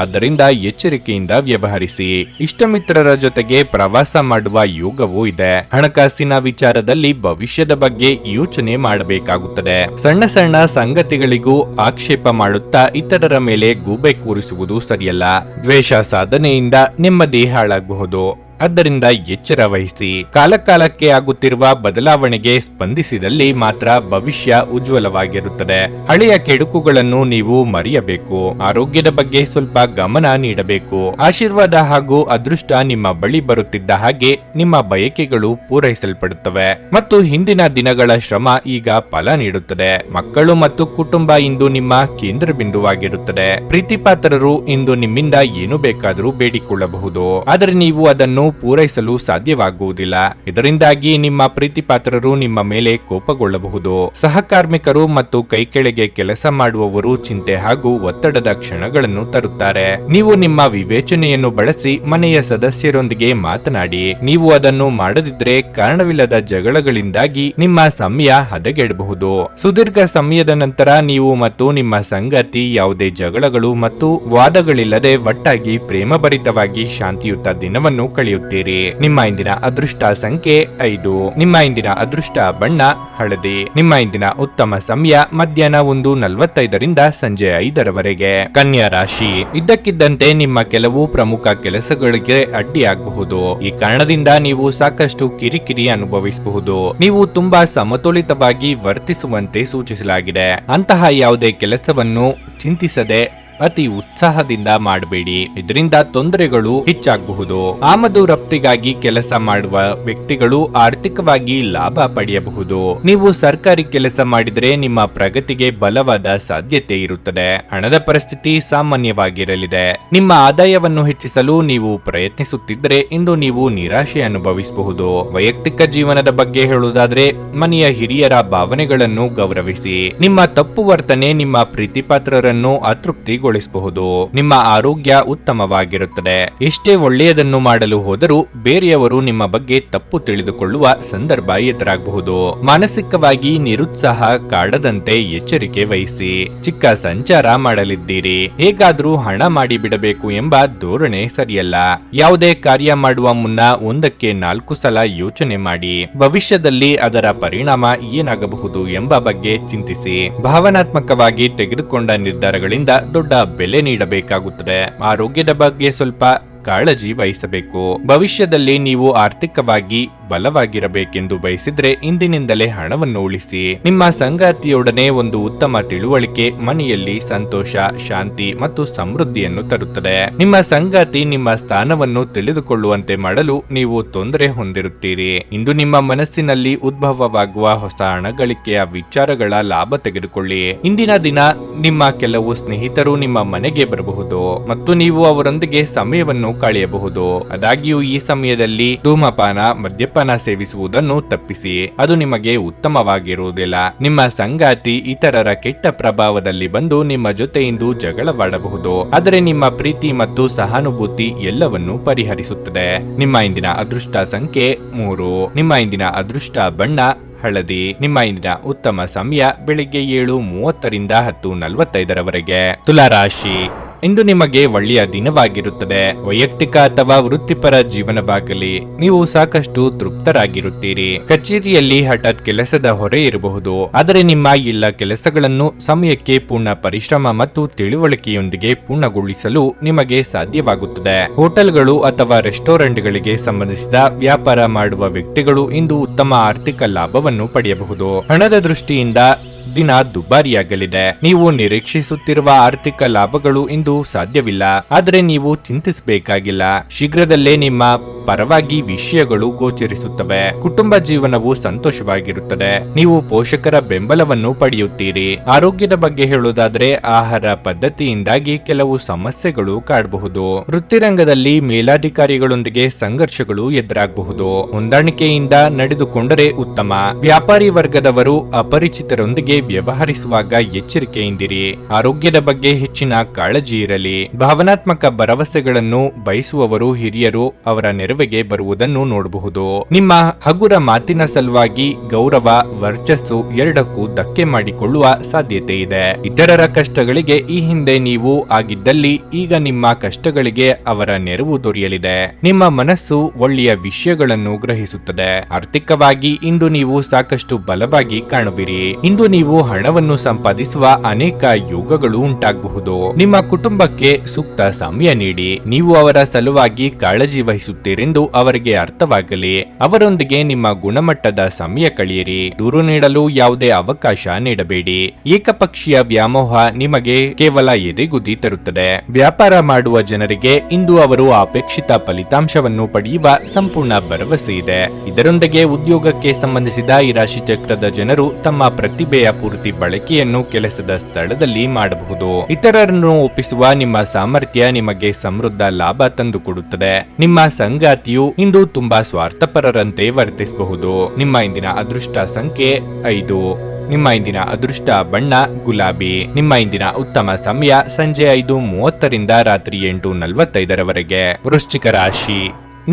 ಆದ್ದರಿಂದ ಎಚ್ಚರಿಕೆಯಿಂದ ವ್ಯವಹರಿಸಿ. ಇಷ್ಟಮಿತ್ರರ ಜೊತೆಗೆ ಪ್ರವಾಸ ಮಾಡುವ ಯೋಗವೂ ಇದೆ. ಹಣಕಾಸಿನ ವಿಚಾರದಲ್ಲಿ ಭವಿಷ್ಯದ ಬಗ್ಗೆ ಯೋಚನೆ ಮಾಡಬೇಕಾಗುತ್ತದೆ. ಸಣ್ಣ ಸಣ್ಣ ಸಂಗತಿಗಳಿಗೂ ಆಕ್ಷೇಪ ಮಾಡುತ್ತಾ ಇತರರ ಮೇಲೆ ಗೂಬೆ ಕೂರಿಸುವುದು ಸರಿಯಲ್ಲ. ದ್ವೇಷ ಸಾಧನೆಯಿಂದ ನೆಮ್ಮದಿ ಹಾಳಾಗಬಹುದು. ಆದ್ದರಿಂದ ಎಚ್ಚರ ವಹಿಸಿ. ಕಾಲಕಾಲಕ್ಕೆ ಆಗುತ್ತಿರುವ ಬದಲಾವಣೆಗೆ ಸ್ಪಂದಿಸಿದಲ್ಲಿ ಮಾತ್ರ ಭವಿಷ್ಯ ಉಜ್ವಲವಾಗಿರುತ್ತದೆ. ಹಳೆಯ ಕೆಡುಕುಗಳನ್ನು ನೀವು ಮರೆಯಬೇಕು. ಆರೋಗ್ಯದ ಬಗ್ಗೆ ಸ್ವಲ್ಪ ಗಮನ ನೀಡಬೇಕು. ಆಶೀರ್ವಾದ ಹಾಗೂ ಅದೃಷ್ಟ ನಿಮ್ಮ ಬಳಿ ಬರುತ್ತಿದ್ದ ಹಾಗೆ ನಿಮ್ಮ ಬಯಕೆಗಳು ಪೂರೈಸಲ್ಪಡುತ್ತವೆ ಮತ್ತು ಹಿಂದಿನ ದಿನಗಳ ಶ್ರಮ ಈಗ ಫಲ ನೀಡುತ್ತದೆ. ಮಕ್ಕಳು ಮತ್ತು ಕುಟುಂಬ ಇಂದು ನಿಮ್ಮ ಕೇಂದ್ರ ಬಿಂದುವಾಗಿರುತ್ತದೆ. ಪ್ರೀತಿಪಾತ್ರರು ಇಂದು ನಿಮ್ಮಿಂದ ಏನು ಬೇಕಾದರೂ ಬೇಡಿಕೊಳ್ಳಬಹುದು, ಆದರೆ ನೀವು ಅದನ್ನು ಪೂರೈಸಲು ಸಾಧ್ಯವಾಗುವುದಿಲ್ಲ. ಇದರಿಂದಾಗಿ ನಿಮ್ಮ ಪ್ರೀತಿಪಾತ್ರರು ನಿಮ್ಮ ಮೇಲೆ ಕೋಪಗೊಳ್ಳಬಹುದು. ಸಹಕಾರ್ಮಿಕರು ಮತ್ತು ಕೈಕೆಳಗೆ ಕೆಲಸ ಮಾಡುವವರು ಚಿಂತೆ ಹಾಗೂ ಒತ್ತಡದ ಕ್ಷಣಗಳನ್ನು ತರುತ್ತಾರೆ. ನೀವು ನಿಮ್ಮ ವಿವೇಚನೆಯನ್ನು ಬಳಸಿ ಮನೆಯ ಸದಸ್ಯರೊಂದಿಗೆ ಮಾತನಾಡಿ. ನೀವು ಅದನ್ನು ಮಾಡದಿದ್ದರೆ ಕಾರಣವಿಲ್ಲದ ಜಗಳಗಳಿಂದಾಗಿ ನಿಮ್ಮ ಸಮಯ ಹದಗೆಡಬಹುದು. ಸುದೀರ್ಘ ಸಮಯದ ನಂತರ ನೀವು ಮತ್ತು ನಿಮ್ಮ ಸಂಗಾತಿ ಯಾವುದೇ ಜಗಳಗಳು ಮತ್ತು ವಾದಗಳಿಲ್ಲದೆ ಒಟ್ಟಾಗಿ ಪ್ರೇಮಭರಿತವಾಗಿ ಶಾಂತಿಯುತ ದಿನವನ್ನು ಕಳೆಯುತ್ತೀರಿ. ನಿಮ್ಮ ಇಂದಿನ ಅದೃಷ್ಟ ಸಂಖ್ಯೆ 5. ನಿಮ್ಮ ಇಂದಿನ ಅದೃಷ್ಟ ಬಣ್ಣ ಹಳದಿ. ನಿಮ್ಮ ಇಂದಿನ ಉತ್ತಮ ಸಮಯ ಮಧ್ಯಾಹ್ನ 1:45ರಿಂದ ಸಂಜೆ 5ರವರೆಗೆ. ಕನ್ಯಾ ರಾಶಿ, ಇದ್ದಕ್ಕಿದ್ದಂತೆ ನಿಮ್ಮ ಕೆಲವು ಪ್ರಮುಖ ಕೆಲಸಗಳಿಗೆ ಅಡ್ಡಿಯಾಗಬಹುದು. ಈ ಕಾರಣದಿಂದ ನೀವು ಸಾಕಷ್ಟು ಕಿರಿಕಿರಿ ಅನುಭವಿಸಬಹುದು. ನೀವು ತುಂಬಾ ಸಮತೋಲಿತವಾಗಿ ವರ್ತಿಸುವಂತೆ ಸೂಚಿಸಲಾಗಿದೆ. ಅಂತಹ ಯಾವುದೇ ಕೆಲಸವನ್ನು ಚಿಂತಿಸದೆ ಅತಿ ಉತ್ಸಾಹದಿಂದ ಮಾಡಬೇಡಿ. ಇದರಿಂದ ತೊಂದರೆಗಳು ಹೆಚ್ಚಾಗಬಹುದು. ಆಮದು ರಫ್ತಿಗಾಗಿ ಕೆಲಸ ಮಾಡುವ ವ್ಯಕ್ತಿಗಳು ಆರ್ಥಿಕವಾಗಿ ಲಾಭ ಪಡೆಯಬಹುದು. ನೀವು ಸರ್ಕಾರಿ ಕೆಲಸ ಮಾಡಿದರೆ ನಿಮ್ಮ ಪ್ರಗತಿಗೆ ಬಲವಾದ ಸಾಧ್ಯತೆ ಇರುತ್ತದೆ. ಹಣದ ಪರಿಸ್ಥಿತಿ ಸಾಮಾನ್ಯವಾಗಿರಲಿದೆ. ನಿಮ್ಮ ಆದಾಯವನ್ನು ಹೆಚ್ಚಿಸಲು ನೀವು ಪ್ರಯತ್ನಿಸುತ್ತಿದ್ದರೆ ಇಂದು ನೀವು ನಿರಾಶೆ ಅನುಭವಿಸಬಹುದು. ವೈಯಕ್ತಿಕ ಜೀವನದ ಬಗ್ಗೆ ಹೇಳುವುದಾದ್ರೆ ಮನೆಯ ಹಿರಿಯರ ಭಾವನೆಗಳನ್ನು ಗೌರವಿಸಿ. ನಿಮ್ಮ ತಪ್ಪು ವರ್ತನೆ ನಿಮ್ಮ ಪ್ರೀತಿಪಾತ್ರರನ್ನು ಅತೃಪ್ತಿ ನಿಮ್ಮ ಆರೋಗ್ಯ ಉತ್ತಮವಾಗಿರುತ್ತದೆ. ಎಷ್ಟೇ ಒಳ್ಳೆಯದನ್ನು ಮಾಡಲು ಹೋದರೂ ಬೇರೆಯವರು ನಿಮ್ಮ ಬಗ್ಗೆ ತಪ್ಪು ತಿಳಿದುಕೊಳ್ಳುವ ಸಂದರ್ಭ ಎದುರಾಗಬಹುದು. ಮಾನಸಿಕವಾಗಿ ನಿರುತ್ಸಾಹ ಕಾಡದಂತೆ ಎಚ್ಚರಿಕೆ ವಹಿಸಿ. ಚಿಕ್ಕ ಸಂಚಾರ ಮಾಡಲಿದ್ದೀರಿ. ಹೇಗಾದ್ರೂ ಹಣ ಮಾಡಿ ಬಿಡಬೇಕು ಎಂಬ ಧೋರಣೆ ಸರಿಯಲ್ಲ. ಯಾವುದೇ ಕಾರ್ಯ ಮಾಡುವ ಮುನ್ನ 1ಕ್ಕೆ 4 ಸಲ ಯೋಚನೆ ಮಾಡಿ. ಭವಿಷ್ಯದಲ್ಲಿ ಅದರ ಪರಿಣಾಮ ಏನಾಗಬಹುದು ಎಂಬ ಬಗ್ಗೆ ಚಿಂತಿಸಿ. ಭಾವನಾತ್ಮಕವಾಗಿ ತೆಗೆದುಕೊಂಡ ನಿರ್ಧಾರಗಳಿಂದ ದೊಡ್ಡ ಬೆಲೆ ನೀಡಬೇಕಾಗುತ್ತದೆ. ಆರೋಗ್ಯದ ಬಗ್ಗೆ ಸ್ವಲ್ಪ ಕಾಳಜಿ ವಹಿಸಬೇಕು. ಭವಿಷ್ಯದಲ್ಲಿ ನೀವು ಆರ್ಥಿಕವಾಗಿ ಬಲವಾಗಿರಬೇಕೆಂದು ಬಯಸಿದ್ರೆ ಇಂದಿನಿಂದಲೇ ಹಣವನ್ನು ಉಳಿಸಿ. ನಿಮ್ಮ ಸಂಗಾತಿಯೊಡನೆ ಒಂದು ಉತ್ತಮ ತಿಳುವಳಿಕೆ ಮನೆಯಲ್ಲಿ ಸಂತೋಷ, ಶಾಂತಿ ಮತ್ತು ಸಮೃದ್ಧಿಯನ್ನು ತರುತ್ತದೆ. ನಿಮ್ಮ ಸಂಗಾತಿ ನಿಮ್ಮ ಸ್ಥಾನವನ್ನು ತಿಳಿದುಕೊಳ್ಳುವಂತೆ ಮಾಡಲು ನೀವು ತೊಂದರೆ ಹೊಂದಿರುತ್ತೀರಿ. ಇಂದು ನಿಮ್ಮ ಮನಸ್ಸಿನಲ್ಲಿ ಉದ್ಭವವಾಗುವ ಹೊಸ ಹಣ ಗಳಿಕೆಯ ವಿಚಾರಗಳ ಲಾಭ ತೆಗೆದುಕೊಳ್ಳಿ. ಇಂದಿನ ದಿನ ನಿಮ್ಮ ಕೆಲವು ಸ್ನೇಹಿತರು ನಿಮ್ಮ ಮನೆಗೆ ಬರಬಹುದು ಮತ್ತು ನೀವು ಅವರೊಂದಿಗೆ ಸಮಯವನ್ನು ಕಳೆಯಬಹುದು. ಆದಾಗ್ಯೂ ಈ ಸಮಯದಲ್ಲಿ ಧೂಮಪಾನ, ಮದ್ಯಪಾನ ಸೇವಿಸುವುದನ್ನು ತಪ್ಪಿಸಿ. ಅದು ನಿಮಗೆ ಉತ್ತಮವಾಗಿರುವುದಿಲ್ಲ. ನಿಮ್ಮ ಸಂಗಾತಿ ಇತರರ ಕೆಟ್ಟ ಪ್ರಭಾವದಲ್ಲಿ ಬಂದು ನಿಮ್ಮ ಜೊತೆ ಇಂದು ಜಗಳವಾಡಬಹುದು. ಆದರೆ ನಿಮ್ಮ ಪ್ರೀತಿ ಮತ್ತು ಸಹಾನುಭೂತಿ ಎಲ್ಲವನ್ನು ಪರಿಹರಿಸುತ್ತದೆ. ನಿಮ್ಮ ಇಂದಿನ ಅದೃಷ್ಟ ಸಂಖ್ಯೆ 3. ನಿಮ್ಮ ಇಂದಿನ ಅದೃಷ್ಟ ಬಣ್ಣ ಹಳದಿ. ನಿಮ್ಮ ಇಂದಿನ ಉತ್ತಮ ಸಮಯ ಬೆಳಿಗ್ಗೆ 7:30ರಿಂದ 10:45ರವರೆಗೆ. ತುಲಾರಾಶಿ, ಇಂದು ನಿಮಗೆ ಒಳ್ಳೆಯ ದಿನವಾಗಿರುತ್ತದೆ. ವೈಯಕ್ತಿಕ ಅಥವಾ ವೃತ್ತಿಪರ ಜೀವನವಾಗಲಿ ನೀವು ಸಾಕಷ್ಟು ತೃಪ್ತರಾಗಿರುತ್ತೀರಿ. ಕಚೇರಿಯಲ್ಲಿ ಹಠಾತ್ ಕೆಲಸದ ಹೊರೆ ಇರಬಹುದು, ಆದರೆ ನಿಮ್ಮ ಎಲ್ಲ ಕೆಲಸಗಳನ್ನು ಸಮಯಕ್ಕೆ ಪೂರ್ಣ ಪರಿಶ್ರಮ ಮತ್ತು ತಿಳುವಳಿಕೆಯೊಂದಿಗೆ ಪೂರ್ಣಗೊಳಿಸಲು ನಿಮಗೆ ಸಾಧ್ಯವಾಗುತ್ತದೆ. ಹೋಟೆಲ್ಗಳು ಅಥವಾ ರೆಸ್ಟೋರೆಂಟ್ಗಳಿಗೆ ಸಂಬಂಧಿಸಿದ ವ್ಯಾಪಾರ ಮಾಡುವ ವ್ಯಕ್ತಿಗಳು ಇಂದು ಉತ್ತಮ ಆರ್ಥಿಕ ಲಾಭವನ್ನು ಪಡೆಯಬಹುದು. ಹಣದ ದೃಷ್ಟಿಯಿಂದ ದಿನ ದುಬಾರಿಯಾಗಲಿದೆ. ನೀವು ನಿರೀಕ್ಷಿಸುತ್ತಿರುವ ಆರ್ಥಿಕ ಲಾಭಗಳು ಇಂದು ಸಾಧ್ಯವಿಲ್ಲ, ಆದರೆ ನೀವು ಚಿಂತಿಸಬೇಕಾಗಿಲ್ಲ. ಶೀಘ್ರದಲ್ಲೇ ನಿಮ್ಮ ಪರವಾಗಿ ವಿಷಯಗಳು ಗೋಚರಿಸುತ್ತವೆ. ಕುಟುಂಬ ಜೀವನವು ಸಂತೋಷವಾಗಿರುತ್ತದೆ. ನೀವು ಪೋಷಕರ ಬೆಂಬಲವನ್ನು ಪಡೆಯುತ್ತೀರಿ. ಆರೋಗ್ಯದ ಬಗ್ಗೆ ಹೇಳುವುದಾದ್ರೆ ಆಹಾರ ಪದ್ಧತಿಯಿಂದಾಗಿ ಕೆಲವು ಸಮಸ್ಯೆಗಳು ಕಾಡಬಹುದು. ವೃತ್ತಿರಂಗದಲ್ಲಿ ಮೇಲಾಧಿಕಾರಿಗಳೊಂದಿಗೆ ಸಂಘರ್ಷಗಳು ಎದುರಾಗಬಹುದು. ಹೊಂದಾಣಿಕೆಯಿಂದ ನಡೆದುಕೊಂಡರೆ ಉತ್ತಮ. ವ್ಯಾಪಾರಿ ವರ್ಗದವರು ಅಪರಿಚಿತರೊಂದಿಗೆ ವ್ಯವಹರಿಸುವಾಗ ಎಚ್ಚರಿಕೆಯಿಂದಿರಿ. ಆರೋಗ್ಯದ ಬಗ್ಗೆ ಹೆಚ್ಚಿನ ಕಾಳಜಿ ಇರಲಿ. ಭಾವನಾತ್ಮಕ ಭರವಸೆಗಳನ್ನು ಬಯಸುವವರು ಹಿರಿಯರು ಅವರ ನೆರವಿಗೆ ಬರುವುದನ್ನು ನೋಡಬಹುದು. ನಿಮ್ಮ ಹಗುರ ಮಾತಿನ ಸಲುವಾಗಿ ಗೌರವ, ವರ್ಚಸ್ಸು ಎರಡಕ್ಕೂ ಧಕ್ಕೆ ಮಾಡಿಕೊಳ್ಳುವ ಸಾಧ್ಯತೆ ಇದೆ. ಇತರರ ಕಷ್ಟಗಳಿಗೆ ಈ ಹಿಂದೆ ನೀವು ಆಗಿದ್ದಲ್ಲಿ ಈಗ ನಿಮ್ಮ ಕಷ್ಟಗಳಿಗೆ ಅವರ ನೆರವು ದೊರೆಯಲಿದೆ. ನಿಮ್ಮ ಮನಸ್ಸು ಒಳ್ಳೆಯ ವಿಷಯಗಳನ್ನು ಗ್ರಹಿಸುತ್ತದೆ. ಆರ್ಥಿಕವಾಗಿ ಇಂದು ನೀವು ಸಾಕಷ್ಟು ಬಲವಾಗಿ ಕಾಣುವಿರಿ. ಇಂದು ನೀವು ಹಣವನ್ನು ಸಂಪಾದಿಸುವ ಅನೇಕ ಯೋಗಗಳು ಉಂಟಾಗಬಹುದು. ನಿಮ್ಮ ಕುಟುಂಬಕ್ಕೆ ಸೂಕ್ತ ಸಮಯ ನೀಡಿ. ನೀವು ಅವರ ಸಲುವಾಗಿ ಕಾಳಜಿ ವಹಿಸುತ್ತೀರೆಂದು ಅವರಿಗೆ ಅರ್ಥವಾಗಲಿ. ಅವರೊಂದಿಗೆ ನಿಮ್ಮ ಗುಣಮಟ್ಟದ ಸಮಯ ಕಳೆಯಿರಿ. ದೂರು ನೀಡಲು ಯಾವುದೇ ಅವಕಾಶ ನೀಡಬೇಡಿ. ಏಕಪಕ್ಷೀಯ ವ್ಯಾಮೋಹ ನಿಮಗೆ ಕೇವಲ ಎದೆಗುದಿ ತರುತ್ತದೆ. ವ್ಯಾಪಾರ ಮಾಡುವ ಜನರಿಗೆ ಇಂದು ಅವರು ಅಪೇಕ್ಷಿತ ಫಲಿತಾಂಶವನ್ನು ಪಡೆಯುವ ಸಂಪೂರ್ಣ ಭರವಸೆ ಇದೆ. ಇದರೊಂದಿಗೆ ಉದ್ಯೋಗಕ್ಕೆ ಸಂಬಂಧಿಸಿದ ಈ ರಾಶಿ ಚಕ್ರದ ಜನರು ತಮ್ಮ ಪ್ರತಿಭೆಯ ಪೂರ್ತಿ ಬಳಕೆಯನ್ನು ಕೆಲಸದ ಸ್ಥಳದಲ್ಲಿ ಮಾಡಬಹುದು. ಇತರರನ್ನು ಒಪ್ಪಿಸುವ ನಿಮ್ಮ ಸಾಮರ್ಥ್ಯ ನಿಮಗೆ ಸಮೃದ್ಧ ಲಾಭ ತಂದುಕೊಡುತ್ತದೆ. ನಿಮ್ಮ ಸಂಗಾತಿಯು ಇಂದು ತುಂಬಾ ಸ್ವಾರ್ಥಪರರಂತೆ ವರ್ತಿಸಬಹುದು. ನಿಮ್ಮ ಇಂದಿನ ಅದೃಷ್ಟ ಸಂಖ್ಯೆ 5. ನಿಮ್ಮ ಇಂದಿನ ಅದೃಷ್ಟ ಬಣ್ಣ ಗುಲಾಬಿ. ನಿಮ್ಮ ಇಂದಿನ ಉತ್ತಮ ಸಮಯ ಸಂಜೆ 5:30 ರಾತ್ರಿ 8:45 ವೃಶ್ಚಿಕ ರಾಶಿ.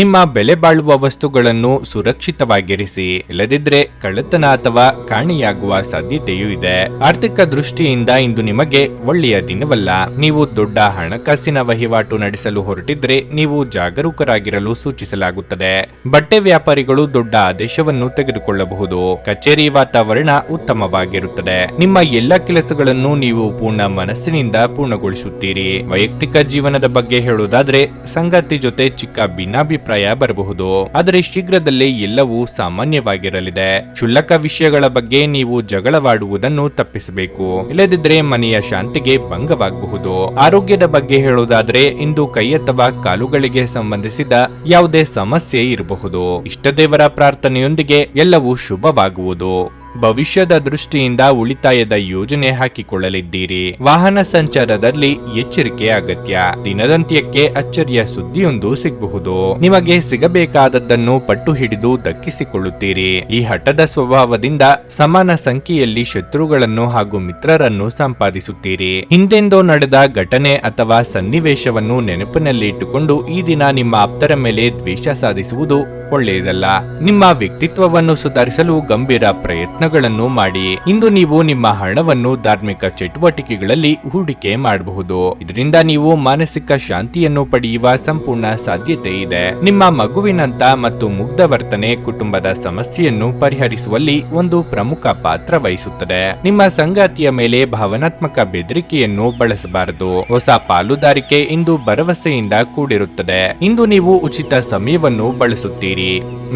ನಿಮ್ಮ ಬೆಲೆ ಬಾಳುವ ವಸ್ತುಗಳನ್ನು ಸುರಕ್ಷಿತವಾಗಿರಿಸಿ, ಇಲ್ಲದಿದ್ರೆ ಕಳ್ಳತನ ಅಥವಾ ಕಾಣೆಯಾಗುವ ಸಾಧ್ಯತೆಯೂ ಇದೆ. ಆರ್ಥಿಕ ದೃಷ್ಟಿಯಿಂದ ಇಂದು ನಿಮಗೆ ಒಳ್ಳೆಯ ದಿನವಲ್ಲ. ನೀವು ದೊಡ್ಡ ಹಣಕಾಸಿನ ವಹಿವಾಟು ನಡೆಸಲು ಹೊರಟಿದ್ರೆ ನೀವು ಜಾಗರೂಕರಾಗಿರಲು ಸೂಚಿಸಲಾಗುತ್ತದೆ. ಬಟ್ಟೆ ವ್ಯಾಪಾರಿಗಳು ದೊಡ್ಡ ಆದೇಶವನ್ನು ತೆಗೆದುಕೊಳ್ಳಬಹುದು. ಕಚೇರಿ ವಾತಾವರಣ ಉತ್ತಮವಾಗಿರುತ್ತದೆ. ನಿಮ್ಮ ಎಲ್ಲ ಕೆಲಸಗಳನ್ನು ನೀವು ಪೂರ್ಣ ಮನಸ್ಸಿನಿಂದ ಪೂರ್ಣಗೊಳಿಸುತ್ತೀರಿ. ವೈಯಕ್ತಿಕ ಜೀವನದ ಬಗ್ಗೆ ಹೇಳುವುದಾದ್ರೆ ಸಂಗಾತಿ ಜೊತೆ ಚಿಕ್ಕ ಭಿನ್ನಾಭಿಪ್ರಾಯ ಬರಬಹುದು, ಆದರೆ ಶೀಘ್ರದಲ್ಲೇ ಎಲ್ಲವೂ ಸಾಮಾನ್ಯವಾಗಿರಲಿದೆ. ಕ್ಷುಲ್ಲಕ ವಿಷಯಗಳ ಬಗ್ಗೆ ನೀವು ಜಗಳವಾಡುವುದನ್ನು ತಪ್ಪಿಸಬೇಕು, ಇಲ್ಲದಿದ್ದರೆ ಮನೆಯ ಶಾಂತಿಗೆ ಭಂಗವಾಗಬಹುದು. ಆರೋಗ್ಯದ ಬಗ್ಗೆ ಹೇಳುವುದಾದ್ರೆ ಇಂದು ಕೈ ಅಥವಾ ಕಾಲುಗಳಿಗೆ ಸಂಬಂಧಿಸಿದ ಯಾವುದೇ ಸಮಸ್ಯೆ ಇರಬಹುದು. ಇಷ್ಟದೇವರ ಪ್ರಾರ್ಥನೆಯೊಂದಿಗೆ ಎಲ್ಲವೂ ಶುಭವಾಗುವುದು. ಭವಿಷ್ಯದ ದೃಷ್ಟಿಯಿಂದ ಉಳಿತಾಯದ ಯೋಜನೆ ಹಾಕಿಕೊಳ್ಳಲಿದ್ದೀರಿ. ವಾಹನ ಸಂಚಾರದಲ್ಲಿ ಎಚ್ಚರಿಕೆ ಅಗತ್ಯ. ದಿನದಂತ್ಯಕ್ಕೆ ಅಚ್ಚರಿಯ ಸುದ್ದಿಯೊಂದು ಸಿಗಬಹುದು. ನಿಮಗೆ ಸಿಗಬೇಕಾದದ್ದನ್ನು ಪಟ್ಟು ಹಿಡಿದು ದಕ್ಕಿಸಿಕೊಳ್ಳುತ್ತೀರಿ. ಈ ಹಠದ ಸ್ವಭಾವದಿಂದ ಸಮಾನ ಸಂಖ್ಯೆಯಲ್ಲಿ ಶತ್ರುಗಳನ್ನು ಹಾಗೂ ಮಿತ್ರರನ್ನು ಸಂಪಾದಿಸುತ್ತೀರಿ. ಹಿಂದೆಂದೋ ನಡೆದ ಘಟನೆ ಅಥವಾ ಸನ್ನಿವೇಶವನ್ನು ನೆನಪಿನಲ್ಲಿ ಇಟ್ಟುಕೊಂಡು ಈ ದಿನ ನಿಮ್ಮ ಆಪ್ತರ ಮೇಲೆ ದ್ವೇಷ ಸಾಧಿಸುವುದು ಒಳ್ಳೆಯದಲ್ಲ. ನಿಮ್ಮ ವ್ಯಕ್ತಿತ್ವವನ್ನು ಸುಧಾರಿಸಲು ಗಂಭೀರ ಪ್ರಯತ್ನಗಳನ್ನು ಮಾಡಿ. ಇಂದು ನೀವು ನಿಮ್ಮ ಹಣವನ್ನು ಧಾರ್ಮಿಕ ಚಟುವಟಿಕೆಗಳಲ್ಲಿ ಹೂಡಿಕೆ ಮಾಡಬಹುದು. ಇದರಿಂದ ನೀವು ಮಾನಸಿಕ ಶಾಂತಿಯನ್ನು ಪಡೆಯುವ ಸಂಪೂರ್ಣ ಸಾಧ್ಯತೆ ಇದೆ. ನಿಮ್ಮ ಮಗುವಿನಂತ ಮತ್ತು ಮುಗ್ಧ ವರ್ತನೆ ಕುಟುಂಬದ ಸಮಸ್ಯೆಯನ್ನು ಪರಿಹರಿಸುವಲ್ಲಿ ಒಂದು ಪ್ರಮುಖ ಪಾತ್ರ ವಹಿಸುತ್ತದೆ. ನಿಮ್ಮ ಸಂಗಾತಿಯ ಮೇಲೆ ಭಾವನಾತ್ಮಕ ಬೆದರಿಕೆಯನ್ನು ಬಳಸಬಾರದು. ಹೊಸ ಪಾಲುದಾರಿಕೆ ಇಂದು ಭರವಸೆಯಿಂದ ಕೂಡಿರುತ್ತದೆ. ಇಂದು ನೀವು ಉಚಿತ ಸಮಯವನ್ನು ಬಳಸುತ್ತೀರಿ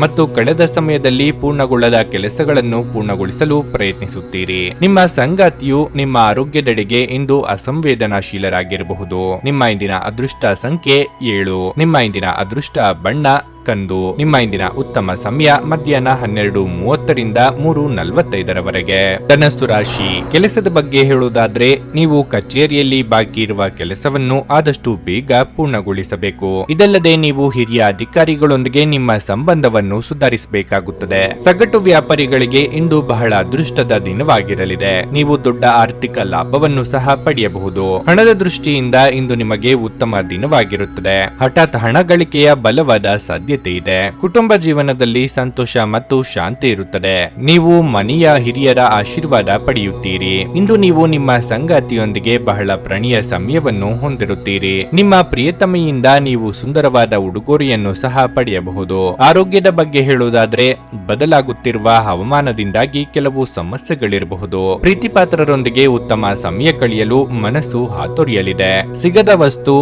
ಮತ್ತು ಕಳೆದ ಸಮಯದಲ್ಲಿ ಪೂರ್ಣಗೊಳ್ಳದ ಕೆಲಸಗಳನ್ನು ಪೂರ್ಣಗೊಳಿಸಲು ಪ್ರಯತ್ನಿಸುತ್ತೀರಿ. ನಿಮ್ಮ ಸಂಗಾತಿಯು ನಿಮ್ಮ ಆರೋಗ್ಯದೆಡೆಗೆ ಇಂದು ಅಸಂವೇದನಾಶೀಲರಾಗಿರಬಹುದು. ನಿಮ್ಮ ಇಂದಿನ ಅದೃಷ್ಟ ಸಂಖ್ಯೆ 7. ನಿಮ್ಮ ಇಂದಿನ ಅದೃಷ್ಟ ಬಣ್ಣ ಕಂದು. ನಿಮ್ಮ ಇಂದಿನ ಉತ್ತಮ ಸಮಯ ಮಧ್ಯಾಹ್ನ 12:30 3:45 ಧನಸ್ಸು ರಾಶಿ. ಕೆಲಸದ ಬಗ್ಗೆ ಹೇಳುವುದಾದ್ರೆ ನೀವು ಕಚೇರಿಯಲ್ಲಿ ಬಾಕಿ ಇರುವ ಕೆಲಸವನ್ನು ಆದಷ್ಟು ಬೇಗ ಪೂರ್ಣಗೊಳಿಸಬೇಕು. ಇದಲ್ಲದೆ ನೀವು ಹಿರಿಯ ಅಧಿಕಾರಿಗಳೊಂದಿಗೆ ನಿಮ್ಮ ಸಂಬಂಧವನ್ನು ಸುಧಾರಿಸಬೇಕಾಗುತ್ತದೆ. ಸಗಟು ವ್ಯಾಪಾರಿಗಳಿಗೆ ಇಂದು ಬಹಳ ಅದೃಷ್ಟದ ದಿನವಾಗಿರಲಿದೆ. ನೀವು ದೊಡ್ಡ ಆರ್ಥಿಕ ಲಾಭವನ್ನು ಸಹ ಪಡೆಯಬಹುದು. ಹಣದ ದೃಷ್ಟಿಯಿಂದ ಇಂದು ನಿಮಗೆ ಉತ್ತಮ ದಿನವಾಗಿರುತ್ತದೆ. ಹಠಾತ್ ಹಣ ಗಳಿಕೆಯ ಬಲವಾದ ಸಾಧ್ಯತೆ ಇದೆ. ಕುಟುಂಬ ಜೀವನದಲ್ಲಿ ಸಂತೋಷ ಮತ್ತು ಶಾಂತಿ ಇರುತ್ತದೆ. ನೀವು ಮನೆಯ ಹಿರಿಯರ ಆಶೀರ್ವಾದ ಪಡೆಯುತ್ತೀರಿ. ಇಂದು ನೀವು ನಿಮ್ಮ ಸಂಗಾತಿಯೊಂದಿಗೆ ಬಹಳ ಪ್ರಣಯ ಸಮಯವನ್ನು ಹೊಂದಿರುತ್ತೀರಿ. ನಿಮ್ಮ ಪ್ರಿಯತಮೆಯಿಂದ ನೀವು ಸುಂದರವಾದ ಉಡುಗೊರೆಯನ್ನು ಸಹ ಪಡೆಯಬಹುದು. ಆರೋಗ್ಯದ ಬಗ್ಗೆ ಹೇಳುವುದಾದ್ರೆ ಬದಲಾಗುತ್ತಿರುವ ಹವಾಮಾನದಿಂದಾಗಿ ಕೆಲವು ಸಮಸ್ಯೆಗಳಿರಬಹುದು. ಪ್ರೀತಿಪಾತ್ರರೊಂದಿಗೆ ಉತ್ತಮ ಸಮಯ ಕಳೆಯಲು ಮನಸ್ಸು ಹಾತೊರೆಯಲಿದೆ. ಸಿಗದ ವಸ್ತು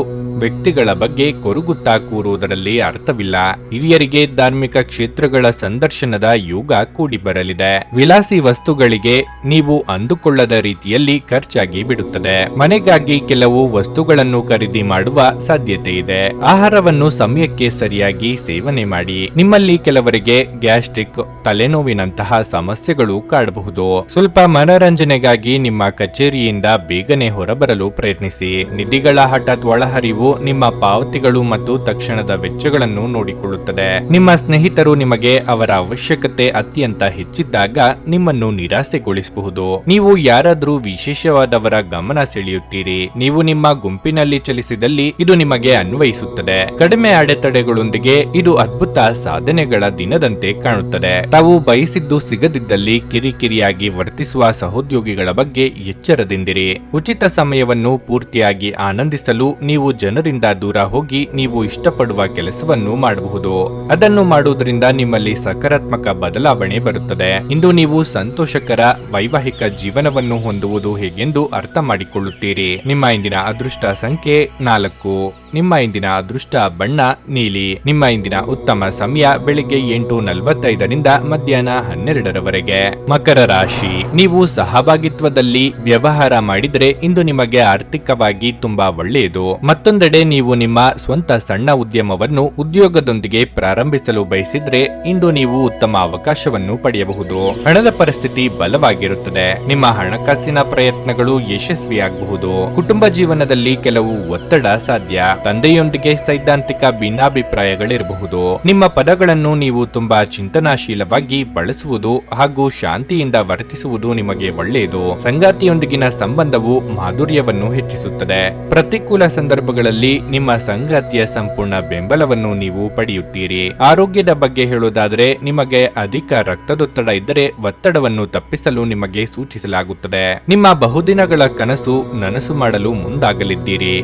ವ್ಯಕ್ತಿಗಳ ಬಗ್ಗೆ ಕೊರಗುತ್ತಾ ಕೂರುವುದರಲ್ಲಿ ಅರ್ಥವಿಲ್ಲ. ಹಿರಿಯರಿಗೆ ಧಾರ್ಮಿಕ ಕ್ಷೇತ್ರಗಳ ಸಂದರ್ಶನದ ಯೋಗ ಕೂಡಿ ಬರಲಿದೆ. ವಿಲಾಸಿ ವಸ್ತುಗಳಿಗೆ ನೀವು ಅಂದುಕೊಳ್ಳದ ರೀತಿಯಲ್ಲಿ ಖರ್ಚಾಗಿ ಬಿಡುತ್ತದೆ. ಮನೆಗಾಗಿ ಕೆಲವು ವಸ್ತುಗಳನ್ನು ಖರೀದಿ ಮಾಡುವ ಸಾಧ್ಯತೆ ಇದೆ. ಆಹಾರವನ್ನು ಸಮಯಕ್ಕೆ ಸರಿಯಾಗಿ ಸೇವನೆ ಮಾಡಿ. ನಿಮ್ಮಲ್ಲಿ ಕೆಲವರಿಗೆ ಗ್ಯಾಸ್ಟ್ರಿಕ್, ತಲೆನೋವಿನಂತಹ ಸಮಸ್ಯೆಗಳು ಕಾಡಬಹುದು. ಸ್ವಲ್ಪ ಮನರಂಜನೆಗಾಗಿ ನಿಮ್ಮ ಕಚೇರಿಯಿಂದ ಬೇಗನೆ ಹೊರಬರಲು ಪ್ರಯತ್ನಿಸಿ. ನಿಧಿಗಳ ಹಠಾತ್ ಒಳಹರಿವು ನಿಮ್ಮ ಪಾವತಿಗಳು ಮತ್ತು ತಕ್ಷಣದ ವೆಚ್ಚಗಳನ್ನು ನೋಡಿಕೊಳ್ಳುತ್ತದೆ. ನಿಮ್ಮ ಸ್ನೇಹಿತರು ನಿಮಗೆ ಅವರ ಅವಶ್ಯಕತೆ ಅತ್ಯಂತ ಹೆಚ್ಚಿದ್ದಾಗ ನಿಮ್ಮನ್ನು ನಿರಾಸೆಗೊಳಿಸಬಹುದು. ನೀವು ಯಾರಾದರೂ ವಿಶೇಷವಾದವರ ಗಮನ ಸೆಳೆಯುತ್ತೀರಿ. ನೀವು ನಿಮ್ಮ ಗುಂಪಿನಲ್ಲಿ ಚಲಿಸಿದಲ್ಲಿ ಇದು ನಿಮಗೆ ಅನ್ವಯಿಸುತ್ತದೆ. ಕಡಿಮೆ ಅಡೆತಡೆಗಳೊಂದಿಗೆ ಇದು ಅದ್ಭುತ ಸಾಧನೆಗಳ ದಿನದಂತೆ ಕಾಣುತ್ತದೆ. ತಾವು ಬಯಸಿದ್ದು ಸಿಗದಿದ್ದಲ್ಲಿ ಕಿರಿಕಿರಿಯಾಗಿ ವರ್ತಿಸುವ ಸಹೋದ್ಯೋಗಿಗಳ ಬಗ್ಗೆ ಎಚ್ಚರದಿಂದಿರಿ. ಉಚಿತ ಸಮಯವನ್ನು ಪೂರ್ತಿಯಾಗಿ ಆನಂದಿಸಲು ನೀವು ಜನರಿಂದ ದೂರ ಹೋಗಿ ನೀವು ಇಷ್ಟಪಡುವ ಕೆಲಸವನ್ನು ಮಾಡಬಹುದು. ಅದನ್ನು ಮಾಡುವುದರಿಂದ ನಿಮ್ಮಲ್ಲಿ ಸಕಾರಾತ್ಮಕ ಬದಲಾವಣೆ ಬರುತ್ತದೆ. ಇಂದು ನೀವು ಸಂತೋಷಕರ ವೈವಾಹಿಕ ಜೀವನವನ್ನು ಹೊಂದುವುದು ಹೇಗೆಂದು ಅರ್ಥ ಮಾಡಿಕೊಳ್ಳುತ್ತೀರಿ. ನಿಮ್ಮ ಇಂದಿನ ಅದೃಷ್ಟ ಸಂಖ್ಯೆ 4. ನಿಮ್ಮ ಇಂದಿನ ಅದೃಷ್ಟ ಬಣ್ಣ ನೀಲಿ. ನಿಮ್ಮ ಇಂದಿನ ಉತ್ತಮ ಸಮಯ ಬೆಳಿಗ್ಗೆ 8:45ರಿಂದ ಮಧ್ಯಾಹ್ನ 12ರವರೆಗೆ. ಮಕರ ರಾಶಿ. ನೀವು ಸಹಭಾಗಿತ್ವದಲ್ಲಿ ವ್ಯವಹಾರ ಮಾಡಿದರೆ ಇಂದು ನಿಮಗೆ ಆರ್ಥಿಕವಾಗಿ ತುಂಬಾ ಒಳ್ಳೆಯದು. ಮತ್ತೊಂದೆಡೆ ನೀವು ನಿಮ್ಮ ಸ್ವಂತ ಸಣ್ಣ ಉದ್ಯಮವನ್ನು ಉದ್ಯೋಗದೊಂದಿಗೆ ಪ್ರಾರಂಭಿಸಲು ಬಯಸಿದ್ರೆ ಇಂದು ನೀವು ಉತ್ತಮ ಅವಕಾಶವನ್ನು ಪಡೆಯಬಹುದು. ಹಣದ ಪರಿಸ್ಥಿತಿ ಬಲವಾಗಿರುತ್ತದೆ. ನಿಮ್ಮ ಹಣಕಾಸಿನ ಪ್ರಯತ್ನಗಳು ಯಶಸ್ವಿಯಾಗಬಹುದು. ಕುಟುಂಬ ಜೀವನದಲ್ಲಿ ಕೆಲವು ಒತ್ತಡ ಸಾಧ್ಯ. ತಂದೆಯೊಂದಿಗೆ ಸೈದ್ಧಾಂತಿಕ ಭಿನ್ನಾಭಿಪ್ರಾಯಗಳಿರಬಹುದು. ನಿಮ್ಮ ಪದಗಳನ್ನು ನೀವು ತುಂಬಾ ಚಿಂತನಾಶೀಲವಾಗಿ ಬಳಸುವುದು ಹಾಗೂ ಶಾಂತಿಯಿಂದ ವರ್ತಿಸುವುದು ನಿಮಗೆ ಒಳ್ಳೆಯದು. ಸಂಗಾತಿಯೊಂದಿಗಿನ ಸಂಬಂಧವು ಮಾಧುರ್ಯವನ್ನು ಹೆಚ್ಚಿಸುತ್ತದೆ. ಪ್ರತಿಕೂಲ ಸಂದರ್ಭಗಳಲ್ಲಿ ನಿಮ್ಮ ಸಂಗಾತಿಯ ಸಂಪೂರ್ಣ ಬೆಂಬಲವನ್ನು ನೀವು ಪಡೆಯುತ್ತೀರಿ. ಆರೋಗ್ಯದ ಬಗ್ಗೆ ಹೇಳುವುದಾದರೆ ನಿಮಗೆ ಅಧಿಕ ರಕ್ತದೊತ್ತಡ ಇದ್ದರೆ ಒತ್ತಡವನ್ನು ತಪ್ಪಿಸಲು ನಿಮಗೆ ಸೂಚಿಸಲಾಗುತ್ತದೆ. ನಿಮ್ಮ ಬಹುದಿನಗಳ ಕನಸು ನನಸು ಮಾಡಲು ಮುಂದಾಗಲಿದ್ದೀರಿ.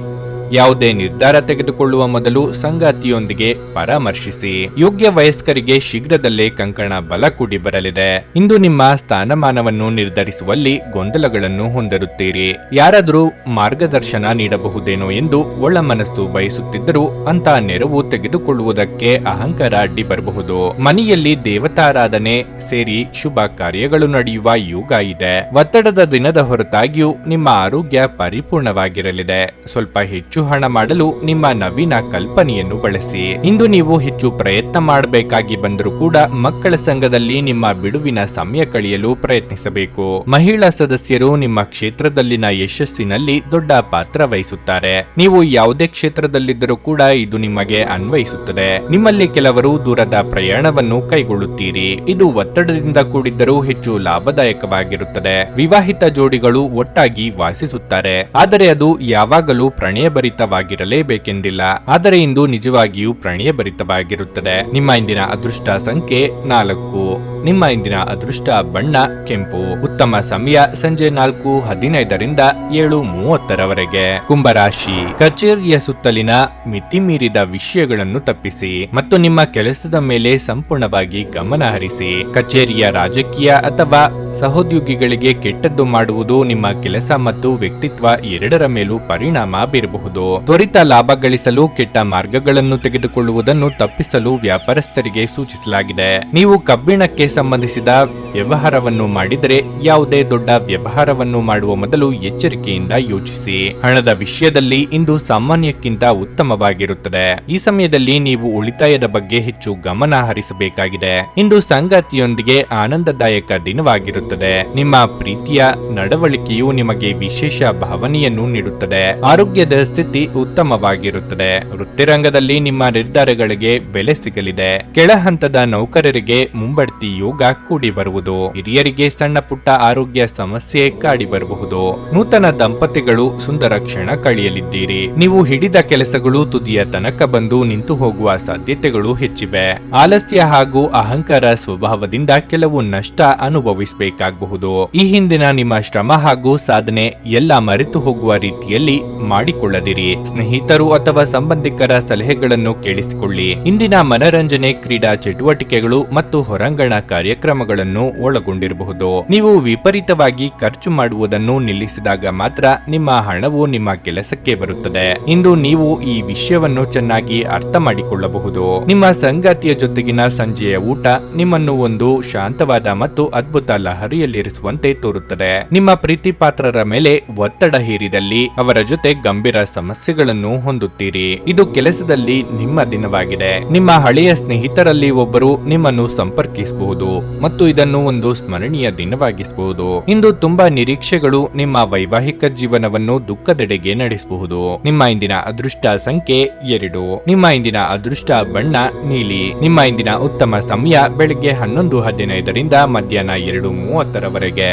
ಯಾವುದೇ ನಿರ್ಧಾರ ತೆಗೆದುಕೊಳ್ಳುವ ಮೊದಲು ಸಂಗಾತಿಯೊಂದಿಗೆ ಪರಾಮರ್ಶಿಸಿ. ಯೋಗ್ಯ ವಯಸ್ಕರಿಗೆ ಶೀಘ್ರದಲ್ಲೇ ಕಂಕಣ ಬಲ ಕೂಡಿ ಬರಲಿದೆ. ಇಂದು ನಿಮ್ಮ ಸ್ಥಾನಮಾನವನ್ನು ನಿರ್ಧರಿಸುವಲ್ಲಿ ಗೊಂದಲಗಳನ್ನು ಹೊಂದಿರುತ್ತೀರಿ. ಯಾರಾದರೂ ಮಾರ್ಗದರ್ಶನ ನೀಡಬಹುದೇನೋ ಎಂದು ಒಳ ಮನಸ್ಸು ಬಯಸುತ್ತಿದ್ದರೂ ಅಂತ ನೆರವು ತೆಗೆದುಕೊಳ್ಳುವುದಕ್ಕೆ ಅಹಂಕಾರ ಅಡ್ಡಿ ಬರಬಹುದು. ಮನೆಯಲ್ಲಿ ದೇವತಾರಾಧನೆ ಸೇರಿ ಶುಭ ಕಾರ್ಯಗಳು ನಡೆಯುವ ಯೋಗ ಇದೆ. ಒತ್ತಡದ ದಿನದ ಹೊರತಾಗಿಯೂ ನಿಮ್ಮ ಆರೋಗ್ಯ ಪರಿಪೂರ್ಣವಾಗಿರಲಿದೆ. ಸ್ವಲ್ಪ ಹೆಚ್ಚು ಹಣ ಮಾಡಲು ನಿಮ್ಮ ನವೀನ ಕಲ್ಪನೆಯನ್ನು ಬಳಸಿ. ಇಂದು ನೀವು ಹೆಚ್ಚು ಪ್ರಯತ್ನ ಮಾಡಬೇಕಾಗಿ ಬಂದರೂ ಕೂಡ ಮಕ್ಕಳ ಸಂಘದಲ್ಲಿ ನಿಮ್ಮ ಬಿಡುವಿನ ಸಮಯ ಕಳೆಯಲು ಪ್ರಯತ್ನಿಸಬೇಕು. ಮಹಿಳಾ ಸದಸ್ಯರು ನಿಮ್ಮ ಕ್ಷೇತ್ರದಲ್ಲಿನ ಯಶಸ್ಸಿನಲ್ಲಿ ದೊಡ್ಡ ಪಾತ್ರ ವಹಿಸುತ್ತಾರೆ. ನೀವು ಯಾವುದೇ ಕ್ಷೇತ್ರದಲ್ಲಿದ್ದರೂ ಕೂಡ ಇದು ನಿಮಗೆ ಅನ್ವಯಿಸುತ್ತದೆ. ನಿಮ್ಮಲ್ಲಿ ಕೆಲವರು ದೂರದ ಪ್ರಯಾಣವನ್ನು ಕೈಗೊಳ್ಳುತ್ತೀರಿ. ಇದು ಒತ್ತಡದಿಂದ ಕೂಡಿದ್ದರೂ ಹೆಚ್ಚು ಲಾಭದಾಯಕವಾಗಿರುತ್ತದೆ. ವಿವಾಹಿತ ಜೋಡಿಗಳು ಒಟ್ಟಾಗಿ ವಾಸಿಸುತ್ತಾರೆ. ಆದರೆ ಅದು ಯಾವಾಗಲೂ ಪ್ರಣಯಭರಿತವಾಗಿರಲೇಬೇಕೆಂದಿಲ್ಲ. ಆದರೆ ಇಂದು ನಿಜವಾಗಿಯೂ ಪ್ರಣಯಭರಿತವಾಗಿರುತ್ತದೆ. ನಿಮ್ಮ ಇಂದಿನ ಅದೃಷ್ಟ ಸಂಖ್ಯೆ 4. ನಿಮ್ಮ ಇಂದಿನ ಅದೃಷ್ಟ ಬಣ್ಣ ಕೆಂಪು. ಉತ್ತಮ ಸಮಯ ಸಂಜೆ 4:15ರಿಂದ 7:30ರವರೆಗೆ. ಕುಂಭರಾಶಿ. ಕಚೇರಿಯ ಸುತ್ತಲಿನ ಮಿತಿಮೀರಿದ ವಿಷಯಗಳನ್ನು ತಪ್ಪಿಸಿ ಮತ್ತು ನಿಮ್ಮ ಕೆಲಸದ ಮೇಲೆ ಸಂಪೂರ್ಣವಾಗಿ ಗಮನ ಹರಿಸಿ. ಕಚೇರಿಯ ರಾಜಕೀಯ ಅಥವಾ ಸಹೋದ್ಯೋಗಿಗಳಿಗೆ ಕೆಟ್ಟದ್ದು ಮಾಡುವುದು ನಿಮ್ಮ ಕೆಲಸ ಮತ್ತು ವ್ಯಕ್ತಿತ್ವ ಎರಡರ ಮೇಲೂ ಪರಿಣಾಮ ಬೀರಬಹುದು. ತ್ವರಿತ ಲಾಭ ಗಳಿಸಲು ಕೆಟ್ಟ ಮಾರ್ಗಗಳನ್ನು ತೆಗೆದುಕೊಳ್ಳುವುದನ್ನು ತಪ್ಪಿಸಲು ವ್ಯಾಪಾರಸ್ಥರಿಗೆ ಸೂಚಿಸಲಾಗಿದೆ. ನೀವು ಕಬ್ಬಿಣಕ್ಕೆ ಸಂಬಂಧಿಸಿದ ವ್ಯವಹಾರವನ್ನು ಮಾಡಿದರೆ ಯಾವುದೇ ದೊಡ್ಡ ವ್ಯವಹಾರವನ್ನು ಮಾಡುವ ಮೊದಲು ಎಚ್ಚರಿಕೆಯಿಂದ ಯೋಚಿಸಿ. ಹಣದ ವಿಷಯದಲ್ಲಿ ಇಂದು ಸಾಮಾನ್ಯಕ್ಕಿಂತ ಉತ್ತಮವಾಗಿರುತ್ತದೆ. ಈ ಸಮಯದಲ್ಲಿ ನೀವು ಉಳಿತಾಯದ ಬಗ್ಗೆ ಹೆಚ್ಚು ಗಮನ ಹರಿಸಬೇಕಾಗಿದೆ. ಇಂದು ಸಂಗಾತಿಯೊಂದಿಗೆ ಆನಂದದಾಯಕ ದಿನವಾಗಿರುತ್ತದೆ. ನಿಮ್ಮ ಪ್ರೀತಿಯ ನಡವಳಿಕೆಯು ನಿಮಗೆ ವಿಶೇಷ ಭಾವನೆಯನ್ನು ನೀಡುತ್ತದೆ. ಆರೋಗ್ಯದ ಸ್ಥಿತಿ ಉತ್ತಮವಾಗಿರುತ್ತದೆ. ವೃತ್ತಿರಂಗದಲ್ಲಿ ನಿಮ್ಮ ನಿರ್ಧಾರಗಳಿಗೆ ಬೆಲೆ ಸಿಗಲಿದೆ. ಕೆಳ ಹಂತದ ನೌಕರರಿಗೆ ಮುಂಬಡ್ತಿ ಯೋಗ ಕೂಡಿ ಬರುವುದು. ಹಿರಿಯರಿಗೆ ಸಣ್ಣ ಪುಟ್ಟ ಆರೋಗ್ಯ ಸಮಸ್ಯೆ ಕಾಡಿ ಬರಬಹುದು. ನೂತನ ದಂಪತಿಗಳು ಸುಂದರ ಕ್ಷಣ ಕಳೆಯಲಿದ್ದೀರಿ. ನೀವು ಹಿಡಿದ ಕೆಲಸಗಳು ತುದಿಯ ತನಕ ಬಂದು ನಿಂತು ಹೋಗುವ ಸಾಧ್ಯತೆಗಳು ಹೆಚ್ಚಿವೆ. ಆಲಸ್ಯ ಹಾಗೂ ಅಹಂಕಾರ ಸ್ವಭಾವದಿಂದ ಕೆಲವು ನಷ್ಟ ಅನುಭವಿಸಬೇಕು. ಮಾಡಬೇಕಾಗಬಹುದು. ಈ ಹಿಂದಿನ ನಿಮ್ಮ ಶ್ರಮ ಹಾಗೂ ಸಾಧನೆ ಎಲ್ಲ ಮರೆತು ಹೋಗುವ ರೀತಿಯಲ್ಲಿ ಮಾಡಿಕೊಳ್ಳದಿರಿ. ಸ್ನೇಹಿತರು ಅಥವಾ ಸಂಬಂಧಿಕರ ಸಲಹೆಗಳನ್ನು ಕೇಳಿಸಿಕೊಳ್ಳಿ. ಇಂದಿನ ಮನರಂಜನೆ, ಕ್ರೀಡಾ ಚಟುವಟಿಕೆಗಳು ಮತ್ತು ಹೊರಾಂಗಣ ಕಾರ್ಯಕ್ರಮಗಳನ್ನು ಒಳಗೊಂಡಿರಬಹುದು. ನೀವು ವಿಪರೀತವಾಗಿ ಖರ್ಚು ಮಾಡುವುದನ್ನು ನಿಲ್ಲಿಸಿದಾಗ ಮಾತ್ರ ನಿಮ್ಮ ಹಣವು ನಿಮ್ಮ ಕೆಲಸಕ್ಕೆ ಬರುತ್ತದೆ. ಇಂದು ನೀವು ಈ ವಿಷಯವನ್ನು ಚೆನ್ನಾಗಿ ಅರ್ಥ ಮಾಡಿಕೊಳ್ಳಬಹುದು. ನಿಮ್ಮ ಸಂಗಾತಿಯ ಜೊತೆಗಿನ ಸಂಜೆಯ ಊಟ ನಿಮ್ಮನ್ನು ಒಂದು ಶಾಂತವಾದ ಮತ್ತು ಅದ್ಭುತ ಲಹರಿಯಲ್ಲಿರಿಸುವಂತೆ ತೋರುತ್ತದೆ. ನಿಮ್ಮ ಪ್ರೀತಿ ಪಾತ್ರರ ಮೇಲೆ ಒತ್ತಡ ಹೇರಿದಲ್ಲಿ ಅವರ ಜೊತೆ ಗಂಭೀರ ಸಮಸ್ಯೆಗಳನ್ನು ಹೊಂದುತ್ತೀರಿ. ಇದು ಕೆಲಸದಲ್ಲಿ ನಿಮ್ಮ ದಿನವಾಗಿದೆ. ನಿಮ್ಮ ಹಳೆಯ ಸ್ನೇಹಿತರಲ್ಲಿ ಒಬ್ಬರು ನಿಮ್ಮನ್ನು ಸಂಪರ್ಕಿಸಬಹುದು ಮತ್ತು ಇದನ್ನು ಒಂದು ಸ್ಮರಣೀಯ ದಿನವಾಗಿಸಬಹುದು. ಇಂದು ತುಂಬಾ ನಿರೀಕ್ಷೆಗಳು ನಿಮ್ಮ ವೈವಾಹಿಕ ಜೀವನವನ್ನು ದುಃಖದೆಡೆಗೆ ನಡೆಸಬಹುದು. ನಿಮ್ಮ ಇಂದಿನ ಅದೃಷ್ಟ ಸಂಖ್ಯೆ 2. ನಿಮ್ಮ ಇಂದಿನ ಅದೃಷ್ಟ ಬಣ್ಣ ನೀಲಿ. ನಿಮ್ಮ ಇಂದಿನ ಉತ್ತಮ ಸಮಯ ಬೆಳಿಗ್ಗೆ 11:15ರಿಂದ ಮಧ್ಯಾಹ್ನ 2:30ರವರೆಗೆ.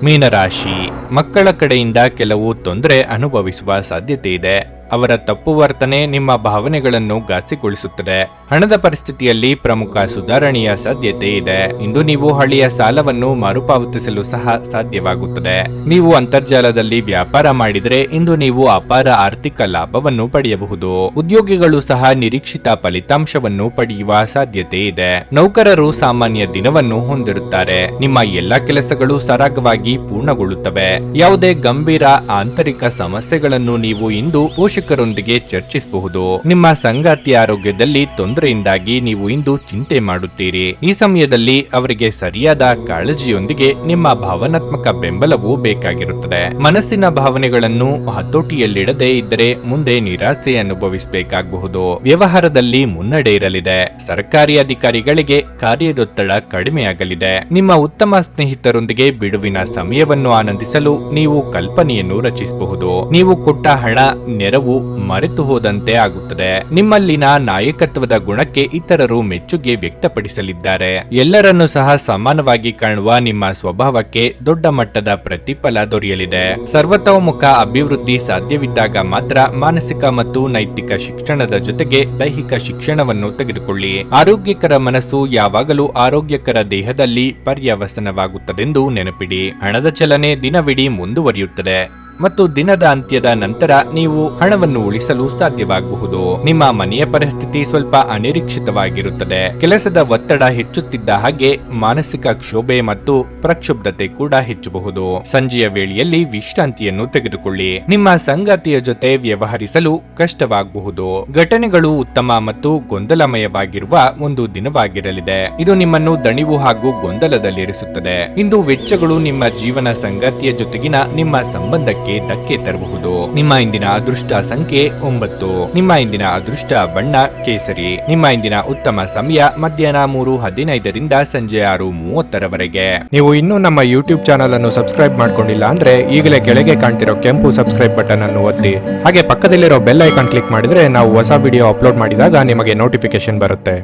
ಮೀನರಾಶಿ, ಮಕ್ಕಳ ಕಡೆಯಿಂದ ಕೆಲವು ತೊಂದರೆ ಅನುಭವಿಸುವ ಸಾಧ್ಯತೆ ಇದೆ. ಅವರ ತಪ್ಪು ವರ್ತನೆ ನಿಮ್ಮ ಭಾವನೆಗಳನ್ನು ಘಾಸಿಗೊಳಿಸುತ್ತದೆ. ಹಣದ ಪರಿಸ್ಥಿತಿಯಲ್ಲಿ ಪ್ರಮುಖ ಸುಧಾರಣೆಯ ಸಾಧ್ಯತೆ ಇದೆ. ಇಂದು ನೀವು ಹಳೆಯ ಸಾಲವನ್ನು ಮರುಪಾವತಿಸಲು ಸಹ ಸಾಧ್ಯವಾಗುತ್ತದೆ. ನೀವು ಅಂತರ್ಜಾಲದಲ್ಲಿ ವ್ಯಾಪಾರ ಮಾಡಿದರೆ ಇಂದು ನೀವು ಅಪಾರ ಆರ್ಥಿಕ ಲಾಭವನ್ನು ಪಡೆಯಬಹುದು. ಉದ್ಯೋಗಿಗಳು ಸಹ ನಿರೀಕ್ಷಿತ ಫಲಿತಾಂಶವನ್ನು ಪಡೆಯುವ ಸಾಧ್ಯತೆ ಇದೆ. ನೌಕರರು ಸಾಮಾನ್ಯ ದಿನವನ್ನು ಹೊಂದಿರುತ್ತಾರೆ. ನಿಮ್ಮ ಎಲ್ಲಾ ಕೆಲಸಗಳು ಸರಾಗವಾಗಿ ಪೂರ್ಣಗೊಳ್ಳುತ್ತವೆ. ಯಾವುದೇ ಗಂಭೀರ ಆಂತರಿಕ ಸಮಸ್ಯೆಗಳನ್ನು ನೀವು ಇಂದು ಪೋಷಕರೊಂದಿಗೆ ಚರ್ಚಿಸಬಹುದು. ನಿಮ್ಮ ಸಂಗಾತಿಯ ಆರೋಗ್ಯದಲ್ಲಿ ತೊಂದರೆಯಿಂದಾಗಿ ನೀವು ಇಂದು ಚಿಂತೆ ಮಾಡುತ್ತೀರಿ. ಈ ಸಮಯದಲ್ಲಿ ಅವರಿಗೆ ಸರಿಯಾದ ಕಾಳಜಿಯೊಂದಿಗೆ ನಿಮ್ಮ ಭಾವನಾತ್ಮಕ ಬೆಂಬಲವು ಬೇಕಾಗಿರುತ್ತದೆ. ಮನಸ್ಸಿನ ಭಾವನೆಗಳನ್ನು ಹತೋಟಿಯಲ್ಲಿಡದೇ ಇದ್ದರೆ ಮುಂದೆ ನಿರಾಸೆ ಅನುಭವಿಸಬೇಕಾಗಬಹುದು. ವ್ಯವಹಾರದಲ್ಲಿ ಮುನ್ನಡೆ ಇರಲಿದೆ. ಸರ್ಕಾರಿ ಅಧಿಕಾರಿಗಳಿಗೆ ಕಾರ್ಯದೊತ್ತಡ ಕಡಿಮೆಯಾಗಲಿದೆ. ನಿಮ್ಮ ಉತ್ತಮ ಸ್ನೇಹಿತರೊಂದಿಗೆ ಬಿಡುವಿನ ಸಮಯವನ್ನು ಆನಂದಿಸಲು ನೀವು ಕಲ್ಪನೆಯನ್ನು ರಚಿಸಬಹುದು. ನೀವು ಕೊಟ್ಟ ಹಣ, ನೆರವು ಮರೆತು ಹೋದಂತೆ ಆಗುತ್ತದೆ. ನಿಮ್ಮಲ್ಲಿನ ನಾಯಕತ್ವದ ಗುಣಕ್ಕೆ ಇತರರು ಮೆಚ್ಚುಗೆ ವ್ಯಕ್ತಪಡಿಸಲಿದ್ದಾರೆ. ಎಲ್ಲರನ್ನೂ ಸಹ ಸಮಾನವಾಗಿ ಕಾಣುವ ನಿಮ್ಮ ಸ್ವಭಾವಕ್ಕೆ ದೊಡ್ಡ ಮಟ್ಟದ ಪ್ರತಿಫಲ ದೊರೆಯಲಿದೆ. ಸರ್ವತೋಮುಖ ಅಭಿವೃದ್ಧಿ ಸಾಧ್ಯವಿದ್ದಾಗ ಮಾತ್ರ ಮಾನಸಿಕ ಮತ್ತು ನೈತಿಕ ಶಿಕ್ಷಣದ ಜೊತೆಗೆ ದೈಹಿಕ ಶಿಕ್ಷಣವನ್ನು ತೆಗೆದುಕೊಳ್ಳಿ. ಆರೋಗ್ಯಕರ ಮನಸ್ಸು ಯಾವಾಗಲೂ ಆರೋಗ್ಯಕರ ದೇಹದಲ್ಲಿ ಪರ್ಯವಸನವಾಗುತ್ತದೆಂದು ನೆನಪಿಡಿ. ಹಣದ ಚಲನೆ ದಿನವಿಡೀ ಮುಂದುವರಿಯುತ್ತದೆ ಮತ್ತು ದಿನದ ಅಂತ್ಯದ ನಂತರ ನೀವು ಹಣವನ್ನು ಉಳಿಸಲು ಸಾಧ್ಯವಾಗಬಹುದು. ನಿಮ್ಮ ಮನೆಯ ಪರಿಸ್ಥಿತಿ ಸ್ವಲ್ಪ ಅನಿರೀಕ್ಷಿತವಾಗಿರುತ್ತದೆ. ಕೆಲಸದ ಒತ್ತಡ ಹೆಚ್ಚುತ್ತಿದ್ದ ಹಾಗೆ ಮಾನಸಿಕ ಕ್ಷೋಭೆ ಮತ್ತು ಪ್ರಕ್ಷುಬ್ಧತೆ ಕೂಡ ಹೆಚ್ಚಬಹುದು. ಸಂಜೆಯ ವೇಳೆಯಲ್ಲಿ ವಿಶ್ರಾಂತಿಯನ್ನು ತೆಗೆದುಕೊಳ್ಳಿ. ನಿಮ್ಮ ಸಂಗಾತಿಯ ಜೊತೆ ವ್ಯವಹರಿಸಲು ಕಷ್ಟವಾಗಬಹುದು. ಘಟನೆಗಳು ಉತ್ತಮ ಮತ್ತು ಗೊಂದಲಮಯವಾಗಿರುವ ಒಂದು ದಿನವಾಗಿರಲಿದೆ. ಇದು ನಿಮ್ಮನ್ನು ದಣಿವು ಹಾಗೂ ಗೊಂದಲದಲ್ಲಿರಿಸುತ್ತದೆ. ಇಂದು ವೆಚ್ಚಗಳು ನಿಮ್ಮ ಜೀವನ ಸಂಗಾತಿಯ ಜೊತೆಗಿನ ನಿಮ್ಮ ಸಂಬಂಧಕ್ಕೆ ಧಕ್ಕೆ ತರಬಹುದು. ನಿಮ್ಮ ಇಂದಿನ ಅದೃಷ್ಟ ಸಂಖ್ಯೆ 9. ನಿಮ್ಮ ಇಂದಿನ ಅದೃಷ್ಟ ಬಣ್ಣ ಕೇಸರಿ. ನಿಮ್ಮ ಇಂದಿನ ಉತ್ತಮ ಸಮಯ ಮಧ್ಯಾಹ್ನ 3:15ರಿಂದ ಸಂಜೆ 6:30ರವರೆಗೆ. ನೀವು ಇನ್ನೂ ನಮ್ಮ ಯೂಟ್ಯೂಬ್ ಚಾನಲ್ ಅನ್ನು ಸಬ್ಸ್ಕ್ರೈಬ್ ಮಾಡ್ಕೊಂಡಿಲ್ಲ ಅಂದ್ರೆ ಈಗಲೇ ಕೆಳಗೆ ಕಾಣ್ತಿರೋ ಕೆಂಪು ಸಬ್ಸ್ಕ್ರೈಬ್ ಬಟನ್ ಅನ್ನು ಒತ್ತಿ. ಹಾಗೆ ಪಕ್ಕದಲ್ಲಿರೋ ಬೆಲ್ ಐಕಾನ್ ಕ್ಲಿಕ್ ಮಾಡಿದ್ರೆ ನಾವು ಹೊಸ ವಿಡಿಯೋ ಅಪ್ಲೋಡ್ ಮಾಡಿದಾಗ ನಿಮಗೆ ನೋಟಿಫಿಕೇಶನ್ ಬರುತ್ತೆ.